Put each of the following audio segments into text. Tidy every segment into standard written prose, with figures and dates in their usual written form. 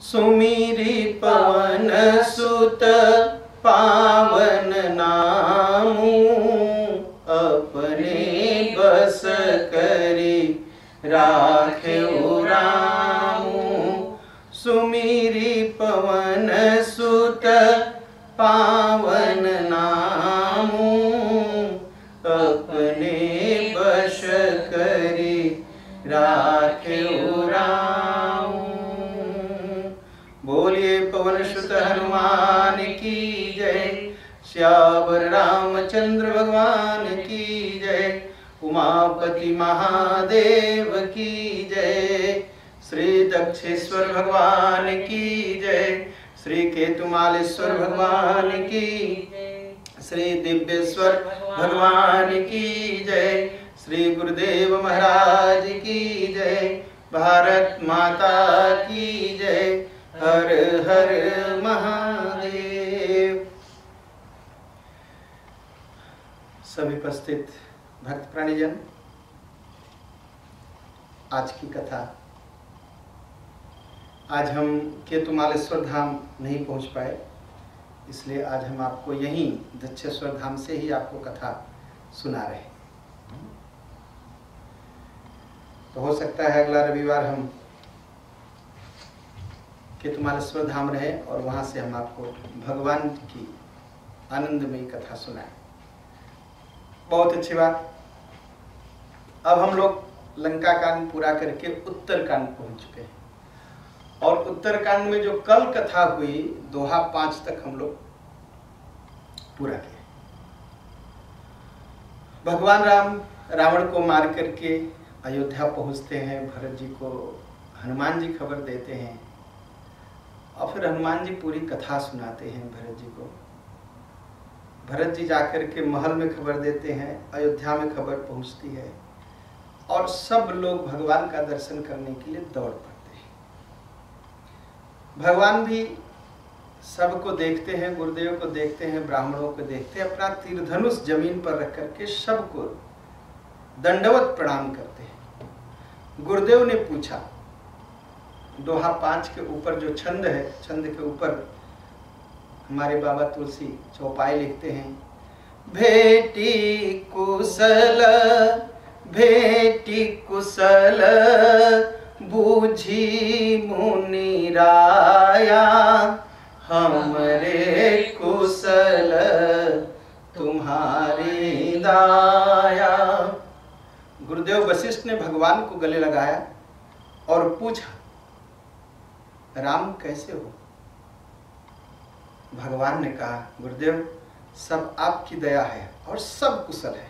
सुमिरी पवन सुत पावन नामू, अपने बस करी राखेउ रामू। सुमिरी पवन सुत पावन नामू, अपने बस करी राखेउ रामू। बोलिए पवन सुत हनुमान की जय, श्यावर रामचंद्र भगवान की जय, उमापति महादेव की जय, श्री दक्षेश्वर भगवान की जय, श्री केतुमालेश्वर भगवान की, श्री दिव्येश्वर भगवान की जय, श्री गुरुदेव महाराज की जय, भारत माता की जय, हर हर महादेव। सभी उपस्थित भक्त प्राणीजन, आज की कथा, आज हम केतुमालेश्वर धाम नहीं पहुंच पाए, इसलिए आज हम आपको यहीं दक्षेश्वर धाम से ही आपको कथा सुना रहे हैं। तो हो सकता है अगला रविवार हम केतुमालेश्वर धाम रहे और वहां से हम आपको भगवान की आनंदमयी कथा सुनाएं। बहुत अच्छी बात। अब हम लोग लंका कांड पूरा करके उत्तर कांड पहुंच चुके हैं, और उत्तर कांड में जो कल कथा हुई दोहा 5 तक हम लोग पूरा किए। भगवान राम रावण को मार करके अयोध्या पहुंचते हैं, भरत जी को हनुमान जी खबर देते हैं, और फिर हनुमान जी पूरी कथा सुनाते हैं भरत जी को। भरत जी जाकर के महल में खबर देते हैं, अयोध्या में खबर पहुंचती है, और सब लोग भगवान का दर्शन करने के लिए दौड़ पड़ते हैं। भगवान भी सबको देखते हैं, गुरुदेव को देखते हैं, ब्राह्मणों को देखते हैं, अपना तीर धनुष जमीन पर रख करके सबको दंडवत प्रणाम करते हैं। गुरुदेव ने पूछा, दोहा 5 के ऊपर जो छंद है, छंद के ऊपर हमारे बाबा तुलसी चौपाई लिखते हैं, भेटी कुशल बूझी मुनि राया, हमरे कुशल तुम्हारी दाया। गुरुदेव वशिष्ठ ने भगवान को गले लगाया और पूछा, राम कैसे हो? भगवान ने कहा, गुरुदेव सब आपकी दया है और सब कुशल है।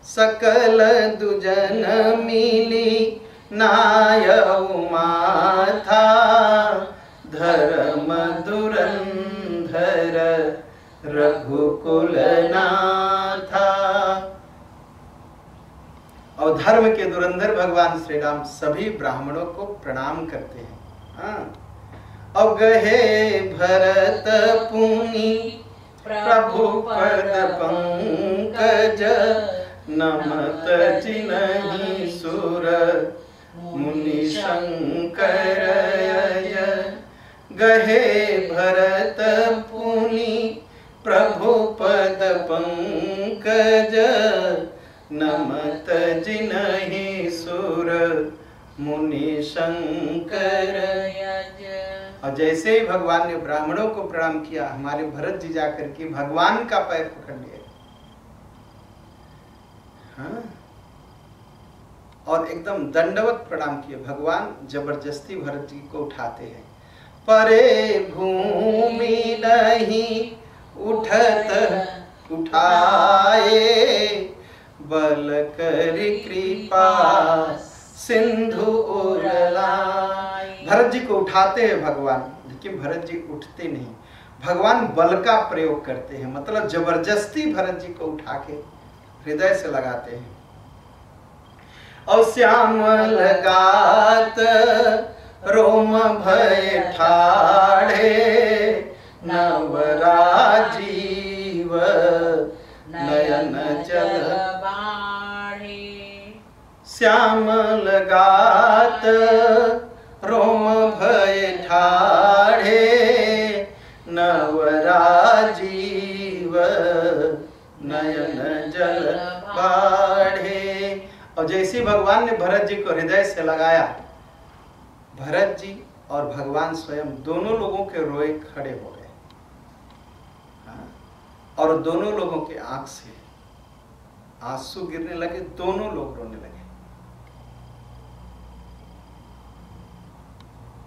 सकल दुजन मिली नायउ माथा, धर्म धुरंधर रघुकुल नाथा। और धर्म के धुरंधर भगवान श्री राम सभी ब्राह्मणों को प्रणाम करते हैं। और गहे भरत पुनि प्रभु पद पंकज, नमत जिनहि सुर मुनि शंकर। गहे भरत पुनि प्रभु पद पंकज, नमत जिनहि सुर मुनि शंकर। और जैसे ही भगवान ने ब्राह्मणों को प्रणाम किया, हमारे भरत जी जाकर के भगवान का पैर पकड़ लिए, हाँ, और एकदम दंडवत प्रणाम किए। भगवान जबरदस्ती भरत जी को उठाते हैं। परे भूमि नहीं उठत उठाए, बल कर कृपा सिंधु उरलाए। भरत जी को उठाते हैं भगवान, लेकिन भरत जी उठते नहीं, भगवान बल का प्रयोग करते हैं, मतलब जबरदस्ती भरत जी को उठा के हृदय से लगाते हैं। और श्याम लगात रोम भय ठाढ़े, नवराजीव नयन जल बाढ़े। श्याम लगात रोम भय ठाढ़े, और जैसे ही भगवान ने भरत जी को हृदय से लगाया, भरत जी और भगवान स्वयं दोनों लोगों के रोए खड़े हो गए। हाँ? और दोनों लोगों के आंख से आंसू गिरने लगे, दोनों लोग रोने लगे।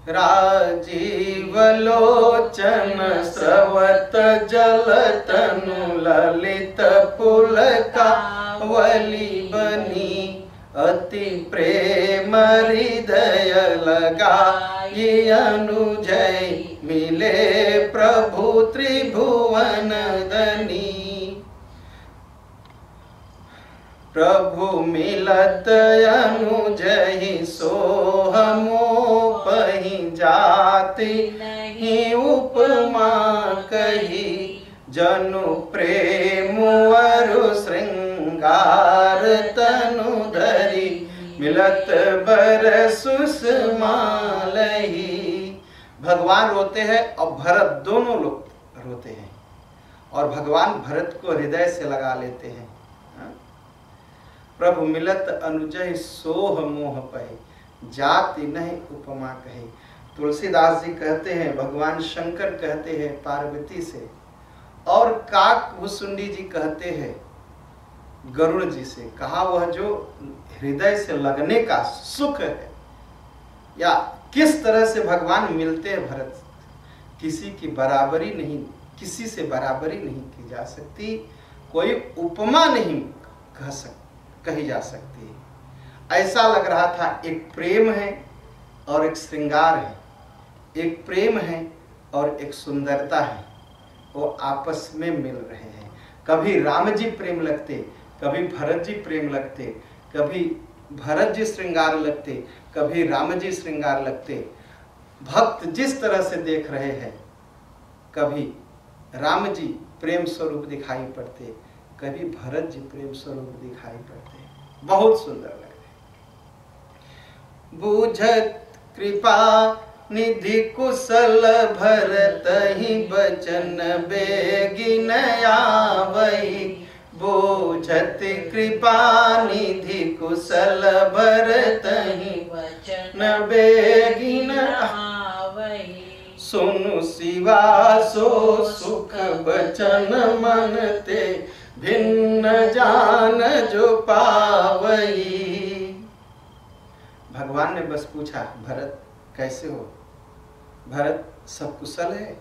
राजीव लोचन स्रवत जल तनु ललित पुलकावली बनी, अति प्रेम हृदय लगाई अनुजय, मिले प्रभु त्रिभुवन धनी। प्रभु मिलत अनुजहि सोहमो पहि जाति नहीं उपमा कही, जनु प्रेम अरु श्रृंगार तनु धरी, मिलत बर सुषमालही। भगवान रोते हैं और भरत, दोनों लोग रोते हैं और भगवान भरत को हृदय से लगा लेते हैं। प्रभु मिलत अनुजय सोह मोह पहे, जाति नहीं उपमा कहे। तुलसीदास जी कहते हैं, भगवान शंकर कहते हैं पार्वती से, और काक भुसुंडी जी कहते हैं गरुड़ जी से, कहा वह जो हृदय से लगने का सुख है, या किस तरह से भगवान मिलते हैं भरत, किसी की बराबरी नहीं, किसी से बराबरी नहीं की जा सकती, कोई उपमा नहीं कही जा सकती है। ऐसा लग रहा था, एक प्रेम है और एक श्रृंगार है, एक प्रेम है और एक सुंदरता है, वो आपस में मिल रहे हैं। कभी राम जी प्रेम लगते, कभी भरत जी प्रेम लगते, कभी भरत जी श्रृंगार लगते, कभी राम जी श्रृंगार लगते। भक्त जिस तरह से देख रहे हैं, कभी राम जी प्रेम स्वरूप दिखाई पड़ते, कभी भरत जी प्रेम स्वरूप दिखाई पड़ते, बहुत सुंदर लगते। बूझत कृपा निधि कुशल भरत ही बचन बेगिन आवई, बूझत कृपा निधि कुशल भरत ही बचन बेगिन आवई, सुनु शिवा सो सुख बचन मन ते, भिन्न जान जो पावई। भगवान ने बस पूछा, भरत कैसे हो? भरत सब कुशल है?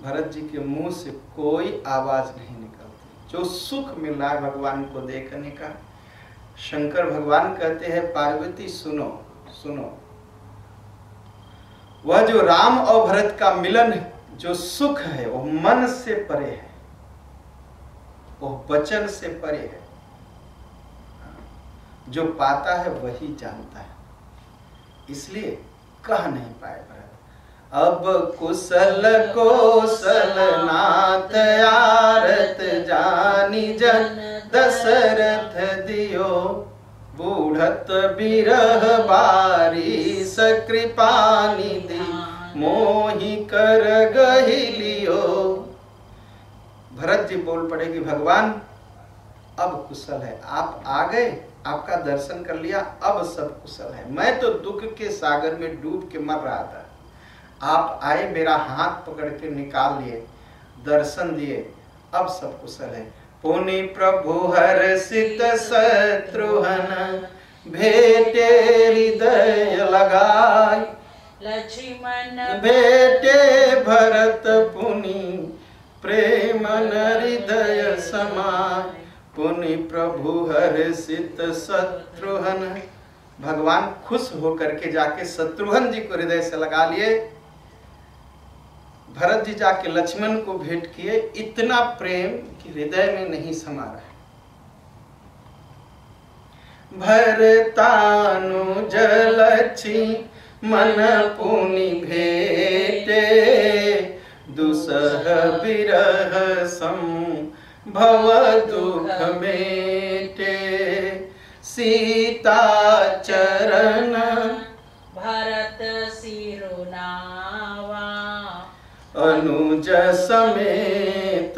भरत जी के मुंह से कोई आवाज नहीं निकलती। जो सुख मिल रहा है भगवान को देखने का। शंकर भगवान कहते हैं, पार्वती सुनो सुनो, वह जो राम और भरत का मिलन जो सुख है वो मन से परे है, वो वचन से परे है। जो पाता है वही जानता है, इसलिए कह नहीं पाए भरत। अब कुशल कौशल नाथ आरत जानी जन, दशरथ दियो बूढ़त बिरह बारी, सकृपा निधि मोहि कर गहि लियो। भरत जी बोल पड़े कि भगवान अब कुशल है, आप आ गए, आपका दर्शन कर लिया, अब सब कुशल है। मैं तो दुख के सागर में डूब के मर रहा था, आप आए, मेरा हाथ पकड़ के निकाल लिए, दर्शन दिए, अब सब कुशल है। पुनि प्रभु हर्षित शत्रुघ्न, भेटे हृदय लगाई, लक्ष्मण भेटे भरत पुनि, प्रेमन हृदय समाय। पुनि प्रभु हर्षित शत्रुघ्न, भगवान खुश होकर के जाके शत्रुघ्न जी को हृदय से लगा लिए। भरत जी जाके लक्ष्मण को भेंट किए, इतना प्रेम कि हृदय में नहीं समा रहा है। भरतानुज लक्ष्मण पुनि भेटे, दुसह बिरह संभव दुख मेटे। सीता चरण भरत सिरुनावा, अनुज समेत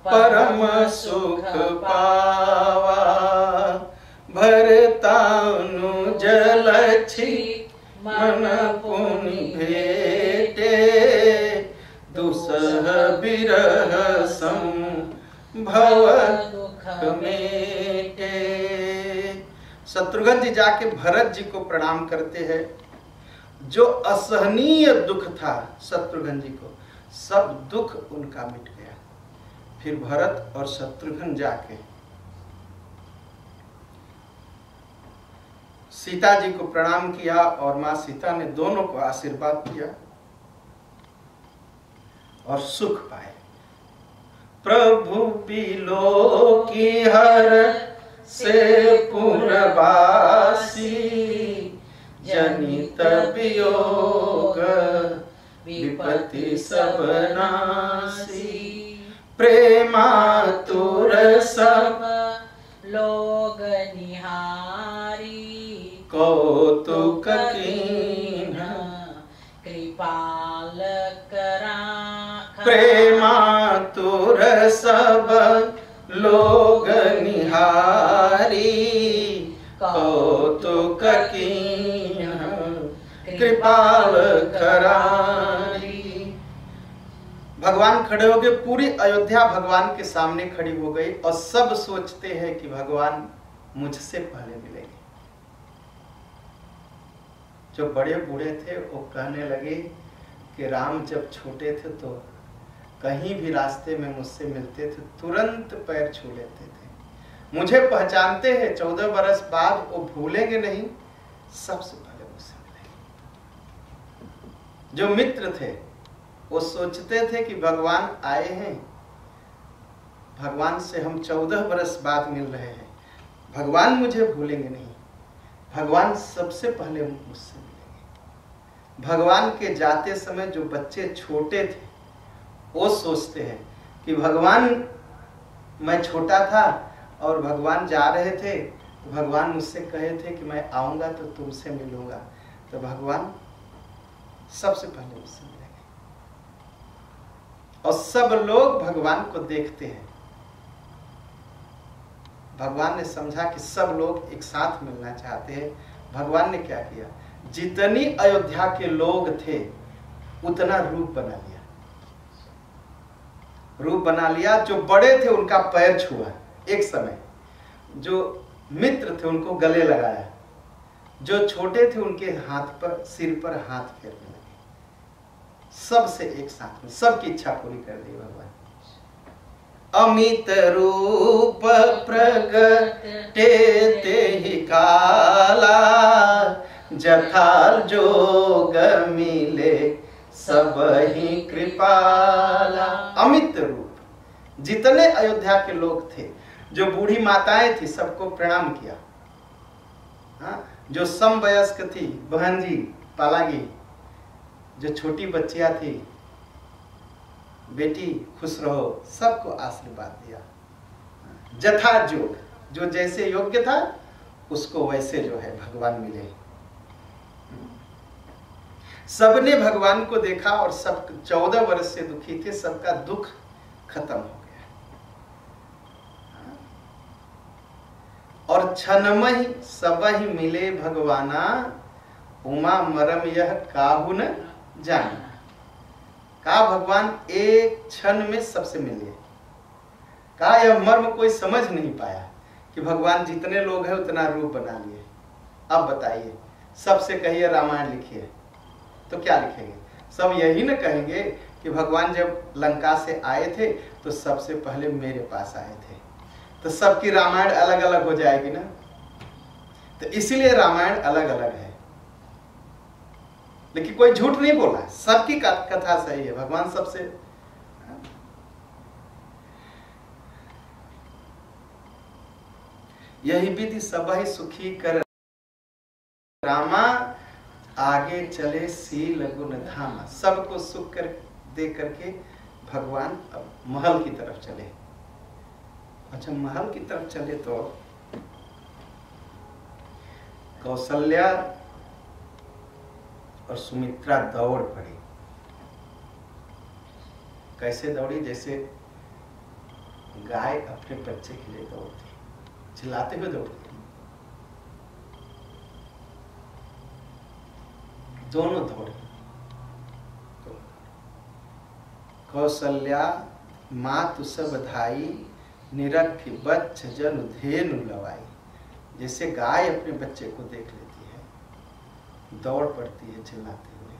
परम सुख पावा। अनुज लक्ष्मण पुनि भेटे, दुसह बिरह संभव दुख मेटे। शत्रुघ्न जी जाके भरत जी को प्रणाम करते हैं। जो असहनीय दुख था शत्रुघ्न जी को, सब दुख उनका मिट गया। फिर भरत और शत्रुघ्न जाके सीता जी को प्रणाम किया और मां सीता ने दोनों को आशीर्वाद दिया और सुख पाए। प्रभु बिलोकी हर से पुरवासी, जनित वियोग विपत्ति सब नासी। प्रेमातुर सब लोग निहारी, कौतुक कीन्ह कृपाल करा। प्रेमातुर सब लोग निहारी, कौतुक कीन्ह कृपाल करारी। भगवान खड़े हो गए, पूरी अयोध्या भगवान के सामने खड़ी हो गई और सब सोचते हैं कि भगवान मुझसे पहले मिलेंगे। जो बड़े बूढ़े थे वो कहने लगे कि राम जब छोटे थे तो कहीं भी रास्ते में मुझसे मिलते थे तुरंत पैर छू लेते थे, मुझे पहचानते हैं, 14 बरस बाद वो भूलेंगे नहीं, सबसे पहले मुझसे मिलेंगे। जो मित्र थे वो सोचते थे कि भगवान आए हैं, भगवान से हम 14 बरस बाद मिल रहे हैं, भगवान मुझे भूलेंगे नहीं, भगवान सबसे पहले मुझसे मिलेंगे। भगवान के जाते समय जो बच्चे छोटे थे वो सोचते हैं कि भगवान, मैं छोटा था और भगवान जा रहे थे तो भगवान मुझसे कहे थे कि मैं आऊंगा तो तुमसे मिलूंगा, तो भगवान सबसे पहले मुझसे मिलेंगे। और सब लोग भगवान को देखते हैं। भगवान ने समझा कि सब लोग एक साथ मिलना चाहते हैं। भगवान ने क्या किया, जितनी अयोध्या के लोग थे उतना रूप बना लिया। रूप बना लिया, जो बड़े थे उनका पैर छुआ एक समय, जो मित्र थे उनको गले लगाया, जो छोटे थे उनके हाथ पर, सिर पर हाथ फेरने लगे। सबसे एक साथ में सबकी इच्छा पूरी कर दी भगवान। अमित रूप प्रगटे तेहि काला, जथा जोग मिले सबहि कृपाला। अमित रूप, जितने अयोध्या के लोग थे, जो बूढ़ी माताएं थी सबको प्रणाम किया। हाँ, जो समवयस्क थी बहन जी पालागी, जो छोटी बच्चियां थी, बेटी खुश रहो, सबको आशीर्वाद दिया। जथा जोग, जो जैसे योग्य था उसको वैसे जो है भगवान मिले। सबने भगवान को देखा और सब 14 वर्ष से दुखी थे, सबका दुख खत्म हो गया। और क्षणमहि सबहि मिले भगवाना, उमा मरम यह काहू न जाना। कहा भगवान एक क्षण में सबसे मिले। कहा यह मर्म कोई समझ नहीं पाया कि भगवान जितने लोग हैं उतना रूप बना लिए। अब बताइए, सबसे कहिए रामायण लिखिए तो क्या लिखेंगे? सब यही न कहेंगे कि भगवान जब लंका से आए थे तो सबसे पहले मेरे पास आए थे। तो सबकी रामायण अलग अलग हो जाएगी ना, तो इसीलिए रामायण अलग अलग है। लेकिन कोई झूठ नहीं बोला, सबकी कथा सही है। भगवान सबसे यही विधि सबहि सुखी कर रामा, आगे चले सील गुण धामा। सबको सुख कर दे करके भगवान अब महल की तरफ चले। अच्छा, महल की तरफ चले तो कौशल्या और सुमित्रा दौड़ पड़ी। कैसे दौड़ी? जैसे गाय अपने बच्चे के लिए दौड़ती, चिल्लाते हुए दौड़ती। दोनों दौड़े। कौशल्या मातु सब धाई, निरख बच्च जनु धेनु लवाई। जैसे गाय अपने बच्चे को देख लेती है, दौड़ पड़ती है चिल्लाते हुए।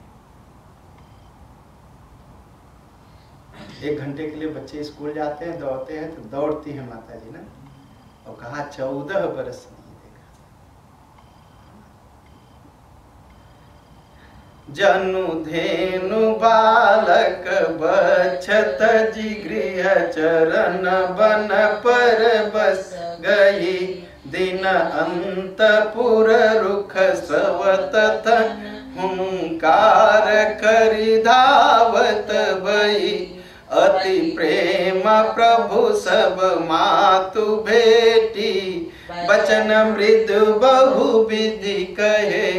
1 घंटे के लिए बच्चे स्कूल जाते हैं, दौड़ते हैं, तो दौड़ती है माता जी ना, और कहा 14 बरस नहीं देखा। जनु धेनु बालक बछत जी, गृह चरण बन पर बस गई। दिन अंतपुर रुख सवत हुंकार करि धावत भई। अति प्रेम प्रभु सब मातु भेटी, बचन मृदु बहु विधि कहे।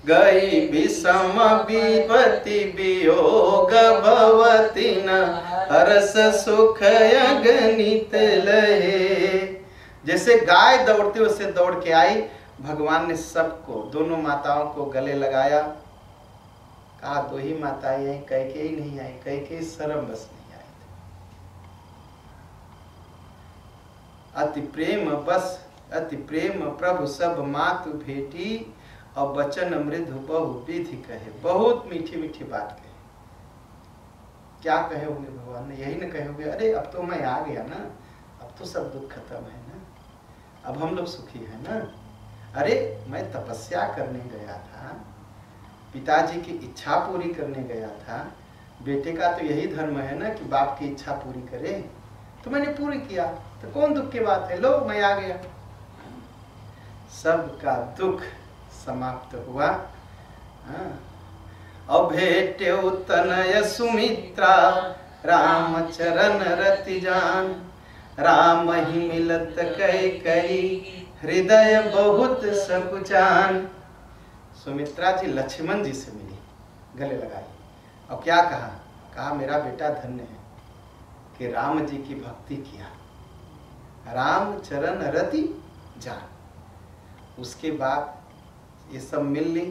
गई विषम विपति वियोग भवति न, हरस सुख अगणित लहे। जैसे गाय दौड़ती उससे दौड़ के आई, भगवान ने सबको, दोनों माताओं को गले लगाया। कहा 2 ही माताएं आई, कैकेयी नहीं आई, कैकेयी शर्म बस नहीं आई थी। अति प्रेम प्रभु सब मातु भेटी, और वचन मृदु बहु विधि कहे। बहुत मीठी मीठी बात कहे। क्या कहे होंगे भगवान ने? यही न कहे होंगे अरे अब तो मैं आ गया ना, अब तो सब दुख खत्म है ना, अब हम लोग सुखी है ना। अरे मैं तपस्या करने गया था, पिताजी की इच्छा पूरी करने गया था। बेटे का तो यही धर्म है ना कि बाप की इच्छा पूरी करे, तो मैंने पूरी किया, तो कौन दुख की बात है? लो मैं आ गया। सबका दुख समाप्त हुआ। अभेट्यो तनय सुमित्रा, राम चरण रति जान। राम ही मिलत कैकेयी, हृदय बहुत सकुचान। सुमित्रा जी लक्ष्मण जी से मिली, गले लगाई, और क्या कहा? कहा मेरा बेटा धन्य है कि राम जी की भक्ति किया, राम चरण रति जान। उसके बाद ये सब मिल ली,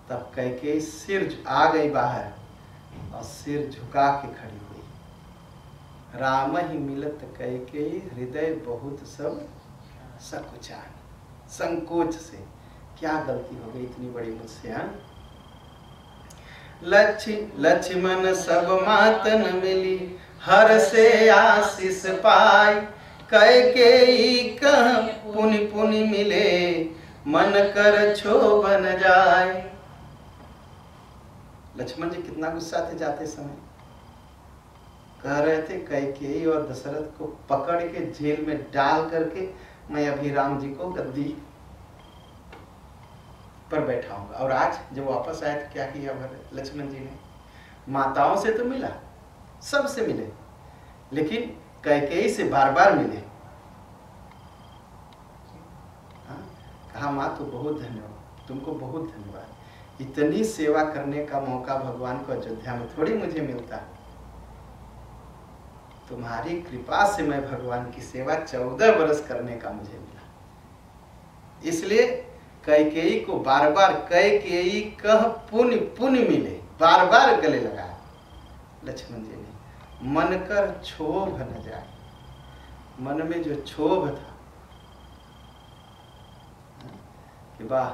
तब कैकेयी सिर आ गई बाहर और सिर झुका के खड़ी हुई। राम ही मिलत कैकेयी, हृदय बहुत सब सकुचान। संकोच से, क्या गलती हो गई इतनी बड़ी मुझसे? लक्ष्मण सब मातन मिली, हर से आशीष पाई। कैकेयी कह पुनि पुनि मिले, मन कर क्षोभन जाए। लक्ष्मण जी कितना गुस्सा थे जाते समय। कह रहे थे कैकेयी और दशरथ को पकड़ के जेल में डाल करके मैं अभी राम जी को गद्दी पर बैठाऊंगा। और आज जब वापस आए तो क्या किया लक्ष्मण जी ने? माताओं से तो मिला, सबसे मिले, लेकिन कैकेयी से बार बार मिले। कहा माँ तो बहुत धन्यवाद, तुमको बहुत धन्यवाद। इतनी सेवा करने का मौका भगवान को अयोध्या में थोड़ी मुझे मिलता। तुम्हारी कृपा से मैं भगवान की सेवा 14 बरस करने का मुझे मिला। इसलिए कैकेयी को बार बार कैकेयी कह पुनि पुनि मिले, बार बार गले लगाया लक्ष्मण जी ने। मन कर क्षोभ न जाए, मन में जो क्षोभ था कि वाह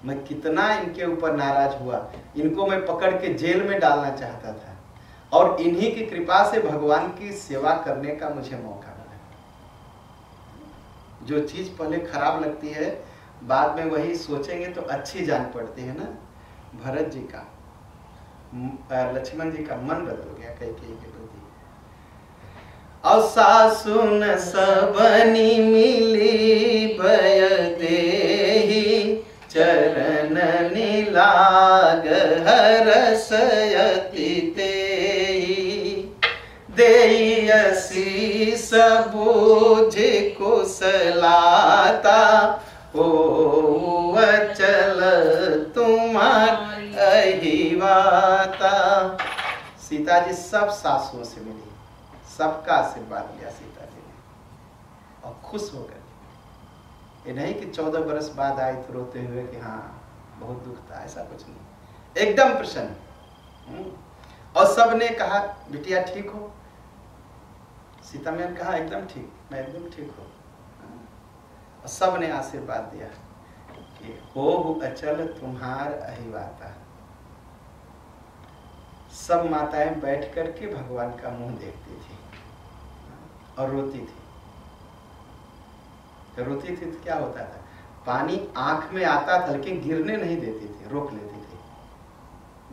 मैं कितना इनके ऊपर नाराज हुआ, इनको मैं पकड़ के जेल में डालना चाहता था, और इन्हीं की कृपा से भगवान की सेवा करने का मुझे मौका मिला। जो चीज पहले खराब लगती है बाद में वही सोचेंगे तो अच्छी जान पड़ती है ना। भरत जी का, लक्ष्मण जी का मन बदल गया कैकेयी के प्रति। और सासुन सबनी मिली भय देहि, चरण निलाग हरसयति तेहि। देहि असीस बूझ कुशलाता, ओ अचल तुम्हारी अहिवाता। सीता जी सब सासुओं से मिली, सबका आशीर्वाद लिया सीता जी ने और खुश हो गए। ये नहीं कि 14 बरस बाद आई तो रोते हुए कि हाँ बहुत दुख था, ऐसा कुछ नहीं, एकदम प्रसन्न। और सब ने कहा बिटिया ठीक हो? सीता मैया ने कहा एकदम ठीक, मैं एकदम ठीक हूँ। और सब ने आशीर्वाद दिया कि हो अचल तुम्हार अहिवाता। सब माताएं बैठ करके भगवान का मुंह देखती थी और रोती थी। रोती थी तो क्या होता था, पानी आंख में आता था लेकिन गिरने नहीं देती थी, रोक लेती थी।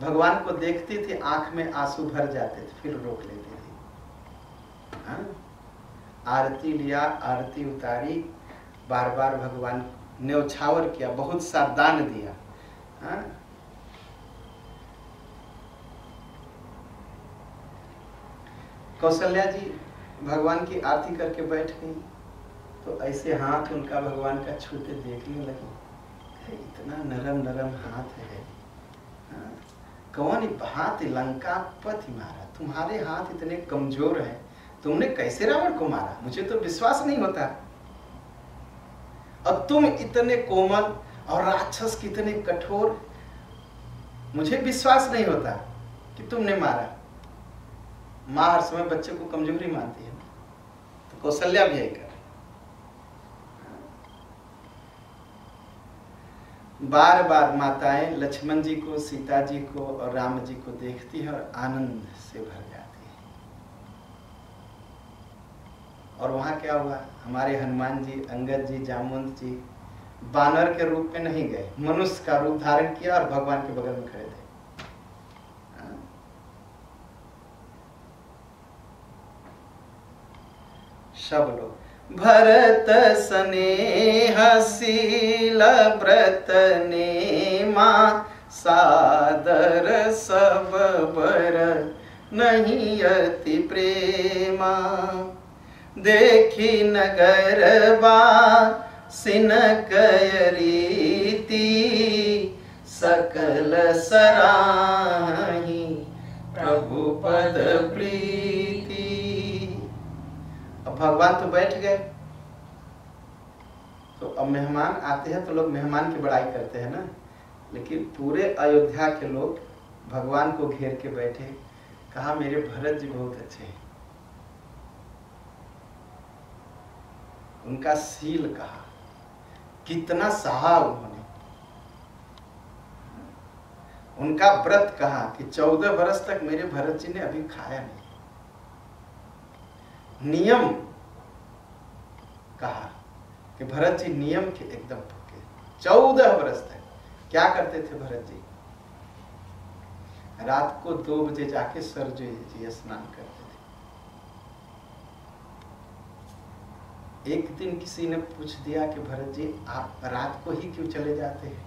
भगवान को देखती थी, आंख में आंसू भर जाते थे, फिर रोक लेती थी। हाँ? आरती लिया, आरती उतारी, बार बार भगवान न्यौछावर किया, बहुत सा दान दिया। हाँ? कौशल्या जी भगवान की आरती करके बैठ गई तो ऐसे हाथ उनका भगवान का छूते देखने लगे, इतना नरम नरम हाथ है। हाँ? कौन हाथ लंकापति मारा, तुम्हारे हाथ इतने कमजोर हैं, तुमने कैसे रावण को मारा? मुझे तो विश्वास नहीं होता। और तुम इतने कोमल और राक्षस कितने कठोर, मुझे विश्वास नहीं होता कि तुमने मारा। माँ हर समय बच्चे को कमजोरी मानती है, तो कौशल्या भी यही कर। बार बार माताएं लक्ष्मण जी को, सीता जी को और राम जी को देखती है और आनंद से भर जाती है। और वहां क्या हुआ, हमारे हनुमान जी, अंगद जी, जामवंत जी बानर के रूप में नहीं गए, मनुष्य का रूप धारण किया और भगवान के बगल में खड़े थे। सब लोग भरत स्नेहशील व्रत नेमा, सादर सब बर नहीं अति प्रेमा। देखी नगर बासिन कय रीति, सकल सराही प्रभु पद प्रीति। अब भगवान तो बैठ गए, तो अब मेहमान आते हैं तो लोग मेहमान की बड़ाई करते हैं ना, लेकिन पूरे अयोध्या के लोग भगवान को घेर के बैठे, कहा मेरे भरत जी बहुत अच्छे हैं। उनका शील कहा, कितना सहा उन्होंने। उनका व्रत कहा कि 14 वर्ष तक मेरे भरत जी ने अभी खाया नहीं। नियम कहा कि भरत जी नियम के एकदम पक्के। 14 वर्ष तक क्या करते थे भरत जी? रात को 2 बजे जाके सरजू जी स्नान करते थे। एक दिन किसी ने पूछ दिया कि भरत जी आप रात को ही क्यों चले जाते हैं?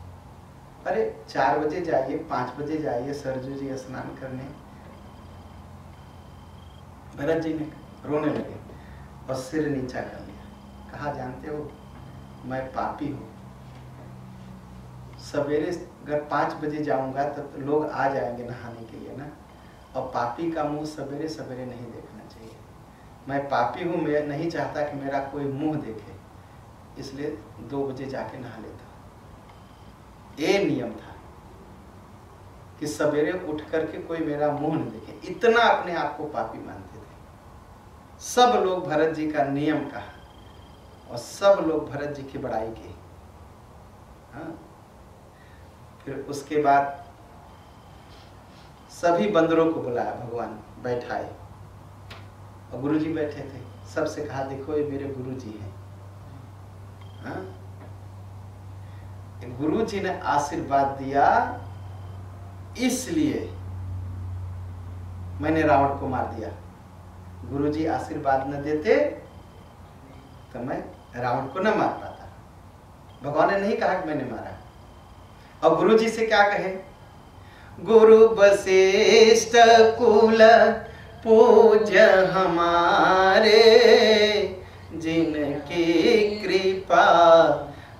अरे 4 बजे जाइए, 5 बजे जाइए सरजू जी स्नान करने। भरत जी ने रोने लगे और सिर नीचा कर लिया। कहा जानते हो मैं पापी हूँ, सवेरे अगर 5 बजे जाऊंगा तब तो लोग आ जाएंगे नहाने के लिए ना, और पापी का मुंह सवेरे सवेरे नहीं देखना चाहिए। मैं पापी हूँ, मैं नहीं चाहता कि मेरा कोई मुंह देखे, इसलिए 2 बजे जाके नहा लेता हूँ। ये नियम था कि सवेरे उठ करके कोई मेरा मुंह न देखे। इतना अपने आप को पापी मानते थे। सब लोग भरत जी का नियम कहा और सब लोग भरत जी की बड़ाई की। हाँ? फिर उसके बाद सभी बंदरों को बुलाया, भगवान बैठाए और गुरु जी बैठे थे। सबसे कहा देखो ये मेरे गुरु जी हैं। हाँ? गुरु जी ने आशीर्वाद दिया, इसलिए मैंने रावण को मार दिया। गुरु जी आशीर्वाद न देते तो मैं रावण को न मार पाता। भगवान ने नहीं कहा कि मैंने मारा। और गुरु जी से क्या कहे? गुरु वशिष्ठ कुल पूज्य हमारे, जिनकी कृपा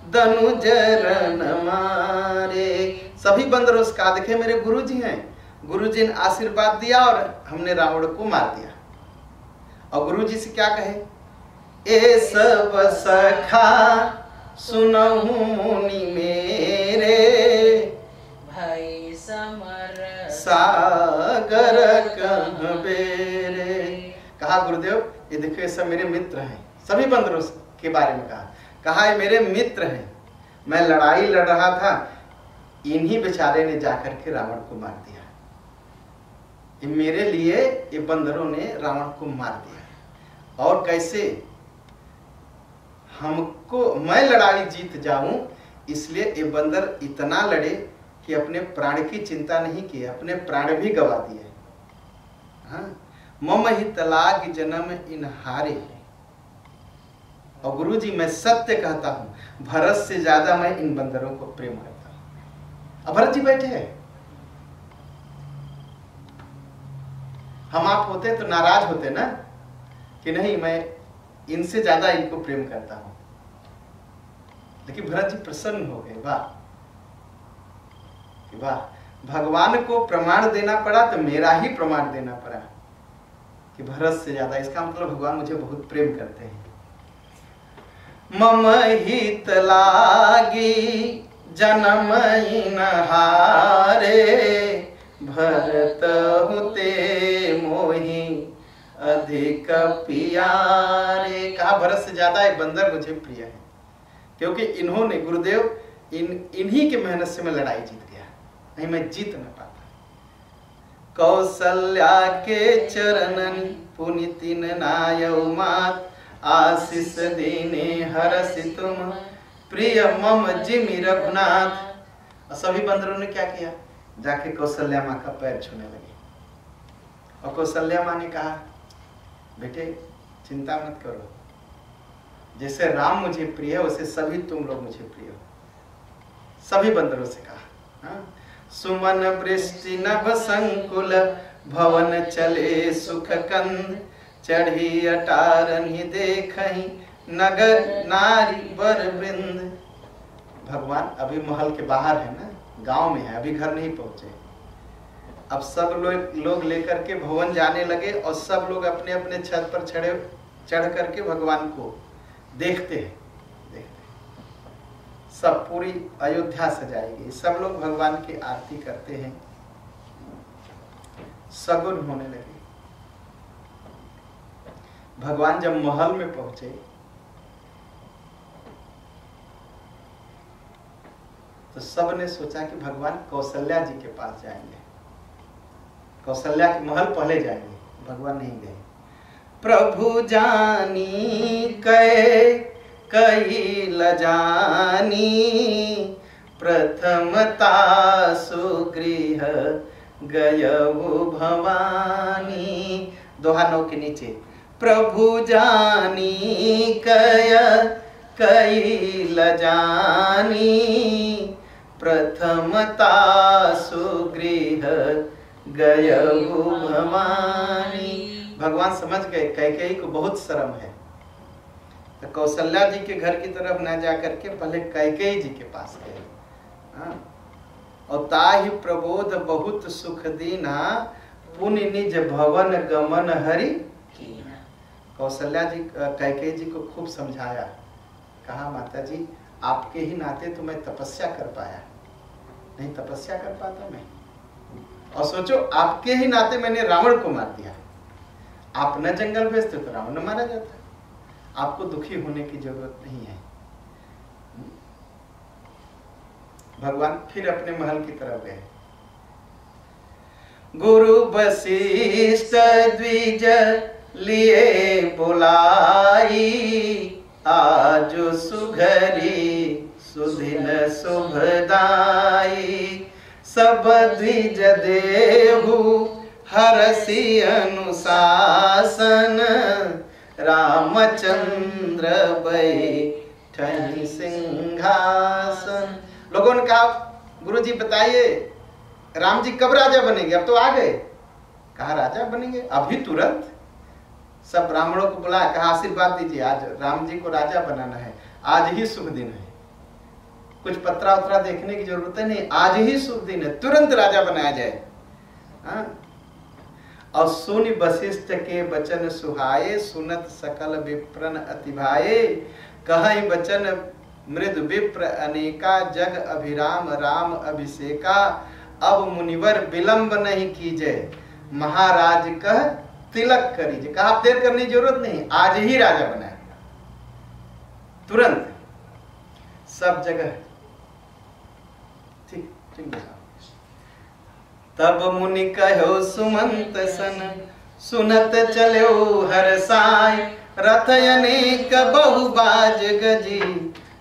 दनुजरन मारे। सभी बंदरों से कहा देखे मेरे गुरु जी हैं। गुरु जी ने आशीर्वाद दिया और हमने रावण को मार दिया। और गुरु जी से क्या कहे? ए सब सखा सुनहु मुनि मेरे, जाए समर सागर कहबे रे। कहा गुरुदेव ये देखो ये सब मेरे मित्र हैं, सभी बंदरों के बारे में कहा ये मेरे मित्र हैं, मैं लड़ाई लड़ रहा था, इन्हीं बेचारे ने जाकर के रावण को मार दिया, ये मेरे लिए ये बंदरों ने रावण को मार दिया। और कैसे? हमको, मैं लड़ाई जीत जाऊं इसलिए ये बंदर इतना लड़े कि अपने प्राण की चिंता नहीं की, अपने प्राण भी गवा दिए। हाँ, मम ही तलाक जन्म इन हारे। और गुरुजी मैं सत्य कहता हूं, भरत से ज्यादा मैं इन बंदरों को प्रेम करता हूं। अब भरत जी बैठे हैं, हम आप होते तो नाराज होते ना कि नहीं मैं इनसे ज्यादा इनको प्रेम करता हूं, लेकिन भरत जी प्रसन्न हो गए। वाह वाह, भगवान को प्रमाण देना पड़ा तो मेरा ही प्रमाण देना पड़ा कि भरत से ज्यादा, इसका मतलब भगवान मुझे बहुत प्रेम करते हैं। मम हित लागी जन्म इन हारे, भरत हुते मोहि अधिक प्यारे। कहा भरत से ज्यादा एक बंदर मुझे प्रिय है, क्योंकि इन्होंने गुरुदेव इन्हीं की मेहनत से मैं लड़ाई जीत गया, नहीं मैं जीत न पाता। कौशल्या के चरणन पुनितिन नायौ मात, आशीष दीने हरसि तुम प्रिय मम जिमि रघुनाथ। और सभी बंदरों ने क्या किया? जाके कौशल्या माँ का पैर छूने लगे। और कौशल्या माँ ने कहा बेटे चिंता मत करो, जैसे राम मुझे प्रिय है वैसे सभी तुम लोग मुझे प्रिय हो। सभी बंदरों से कहा। हाँ? सुमन वृष्टि नभ संकुल, भवन चले सुख कंद, चढ़ी अटारनि देखहि नगर नारी वर वृंद। भगवान अभी महल के बाहर है ना, गांव में है, अभी घर नहीं पहुंचे। अब सब लोग लेकर के भवन जाने लगे और सब लोग अपने अपने छत पर चढ़ करके भगवान को देखते हैं। सब पूरी अयोध्या सजाएगी, सब लोग भगवान की आरती करते हैं, सगुन होने लगे। भगवान जब महल में पहुंचे तो सब ने सोचा कि भगवान कौशल्या जी के पास जाएंगे, कौशल्या के महल पहले जाएंगे। भगवान नहीं गए। प्रभु जानी कई लजानी, प्रथमता सुगृह गयऊ भवानी। दोहा नौ के नीचे। प्रभु जानी कई लजानी, प्रथमता सुगृह गयऊ भवानी। भगवान समझ गए कैकेयी को बहुत शर्म है, तो कौशल्या जी के घर की तरफ न जा करके पहले कैकेयी जी के पास गए। हाँ? और ताहि प्रबोध बहुत सुख दीना, पुनि निज भवन गमन हरि। कौशल्या जी कैकेयी जी को खूब समझाया, कहा माता जी आपके ही नाते तो मैं तपस्या कर पाया, नहीं तपस्या कर पाता मैं। और सोचो आपके ही नाते मैंने रावण को मार दिया, आप न जंगल भेजते तो रावण न मारा जाता, आपको दुखी होने की जरूरत नहीं है। भगवान फिर अपने महल की तरफ गए। गुरु वशिष्ठ द्विज लिए बुलाई, आज सुघरी सुदिन शुभदाई। सब द्विज देहु हरसि अनुशासन, रामचंद्र बैठहि सिंहासन। लोगों ने कहा गुरुजी बताइए राम जी कब राजा बनेंगे? अब तो आ गए। कहा राजा बनेंगे अभी तुरंत? सब ब्राह्मणों को बुलाया, कहा आशीर्वाद दीजिए, आज राम जी को राजा बनाना है, आज ही शुभ दिन है, कुछ पत्रा उत्रा देखने की जरूरत नहीं, आज ही शुभ दिन है, तुरंत राजा बनाया जाए। हाँ? और सुनि वशिष्ठ के वचन सुहाए, सुनत सकल विप्रन अतिभाए। कहि वचन मृद विप्र अनेका, जग अभिराम राम अभिषेका। अब मुनिवर विलंब नहीं कीजिए, महाराज कह तिलक करीजिए। कहा आप देर करने की जरूरत नहीं, आज ही राजा बनाए, तुरंत सब जगह। ठीक ठीक। तब मुनि कहो सुमंत सन, सुनत चलो हर साय, रथ अनेक बहुबाज गजी,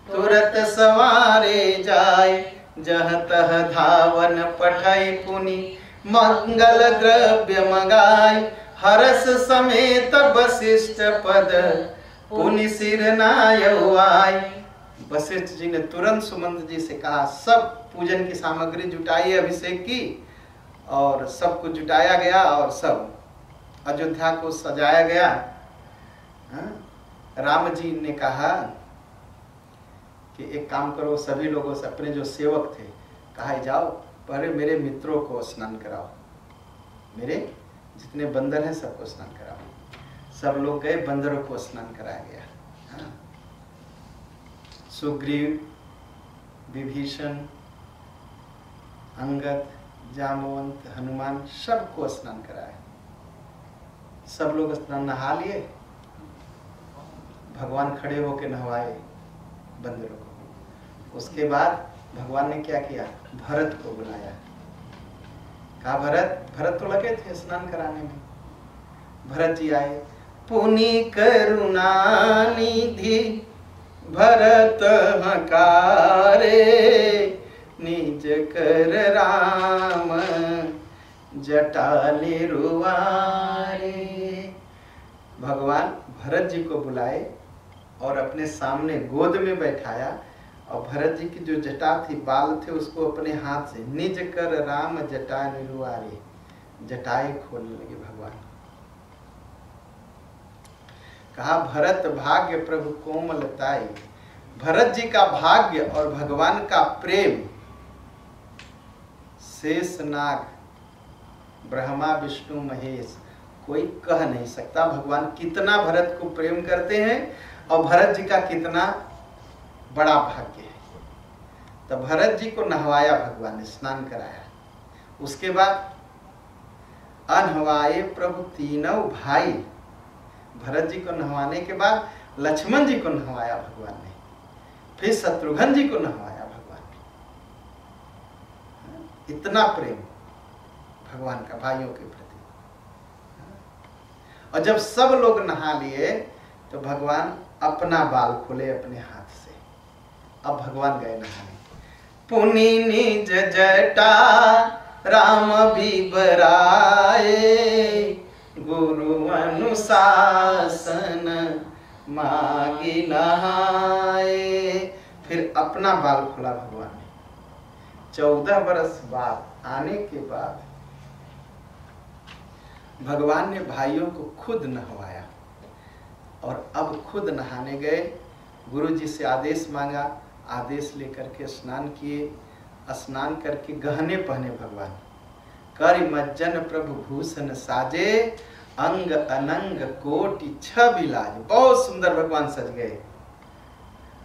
तुरत सवारे जाय, जह तह धावन पठै पुनि, मंगल द्रव्य मगाय, हरस समेत वशिष्ठ पद, पुनि सिर नायौ आय। वशिष्ठ जी ने तुरंत सुमंत जी से कहा सब पूजन की सामग्री जुटाई, अभिषेक की, और सब कुछ जुटाया गया और सब अयोध्या को सजाया गया। राम जी ने कहा कि एक काम करो, सभी लोगों से, अपने जो सेवक थे, कहा जाओ पहले मेरे मित्रों को स्नान कराओ, मेरे जितने बंदर हैं सबको स्नान कराओ। सब लोग गए, बंदरों को स्नान कराया गया। सुग्रीव, विभीषण, अंगद, जामवंत, हनुमान, सबको स्नान कराया। सब लोग स्नान नहा लिए, भगवान खड़े होकर नहवाए बंदरों को। उसके बाद भगवान ने क्या किया, भरत को बुलाया। कहा भरत तो लगे थे स्नान कराने में। भरत जी आए। पुनि करुणा निधि भरत हकारे, निज कर राम जटा निरुवारे। भगवान भरत जी को बुलाए और अपने सामने गोद में बैठाया, और भरत जी की जो जटा थी, बाल थे, उसको अपने हाथ से निज कर राम जटा निरुवारे, जटाएं खोलने लगे भगवान। कहा भरत भाग्य प्रभु कोमलताई। भरत जी का भाग्य और भगवान का प्रेम शेष नाग ब्रह्मा विष्णु महेश कोई कह नहीं सकता। भगवान कितना भरत को प्रेम करते हैं और भरत जी का कितना बड़ा भाग्य है। तो भरत जी को नहवाया भगवान ने, स्नान कराया। उसके बाद अनहवाए प्रभु तीनों भाई। भरत जी को नहवाने के बाद लक्ष्मण जी को नहवाया भगवान ने, फिर शत्रुघ्न जी को नहवाया भगवान ने। इतना प्रेम भगवान का भाइयों के प्रति। और जब सब लोग नहा लिए तो भगवान अपना बाल खोले अपने हाथ से। अब भगवान गए नहाने। पुनि निज जटा राम भी बराए, गुरु अनुशासन मांगी नहाए। फिर अपना बाल खोला भगवान ने। 14 बरस बाद आने के बाद भगवान ने भाइयों को खुद नहवाया और अब खुद नहाने गए। गुरु जी से आदेश मांगा, आदेश लेकर के स्नान किए। स्नान करके गहने पहने भगवान। कर मज्जन प्रभु भूषण साजे, अंग अनंग कोटि छबिलाज। बहुत सुंदर भगवान सज गए।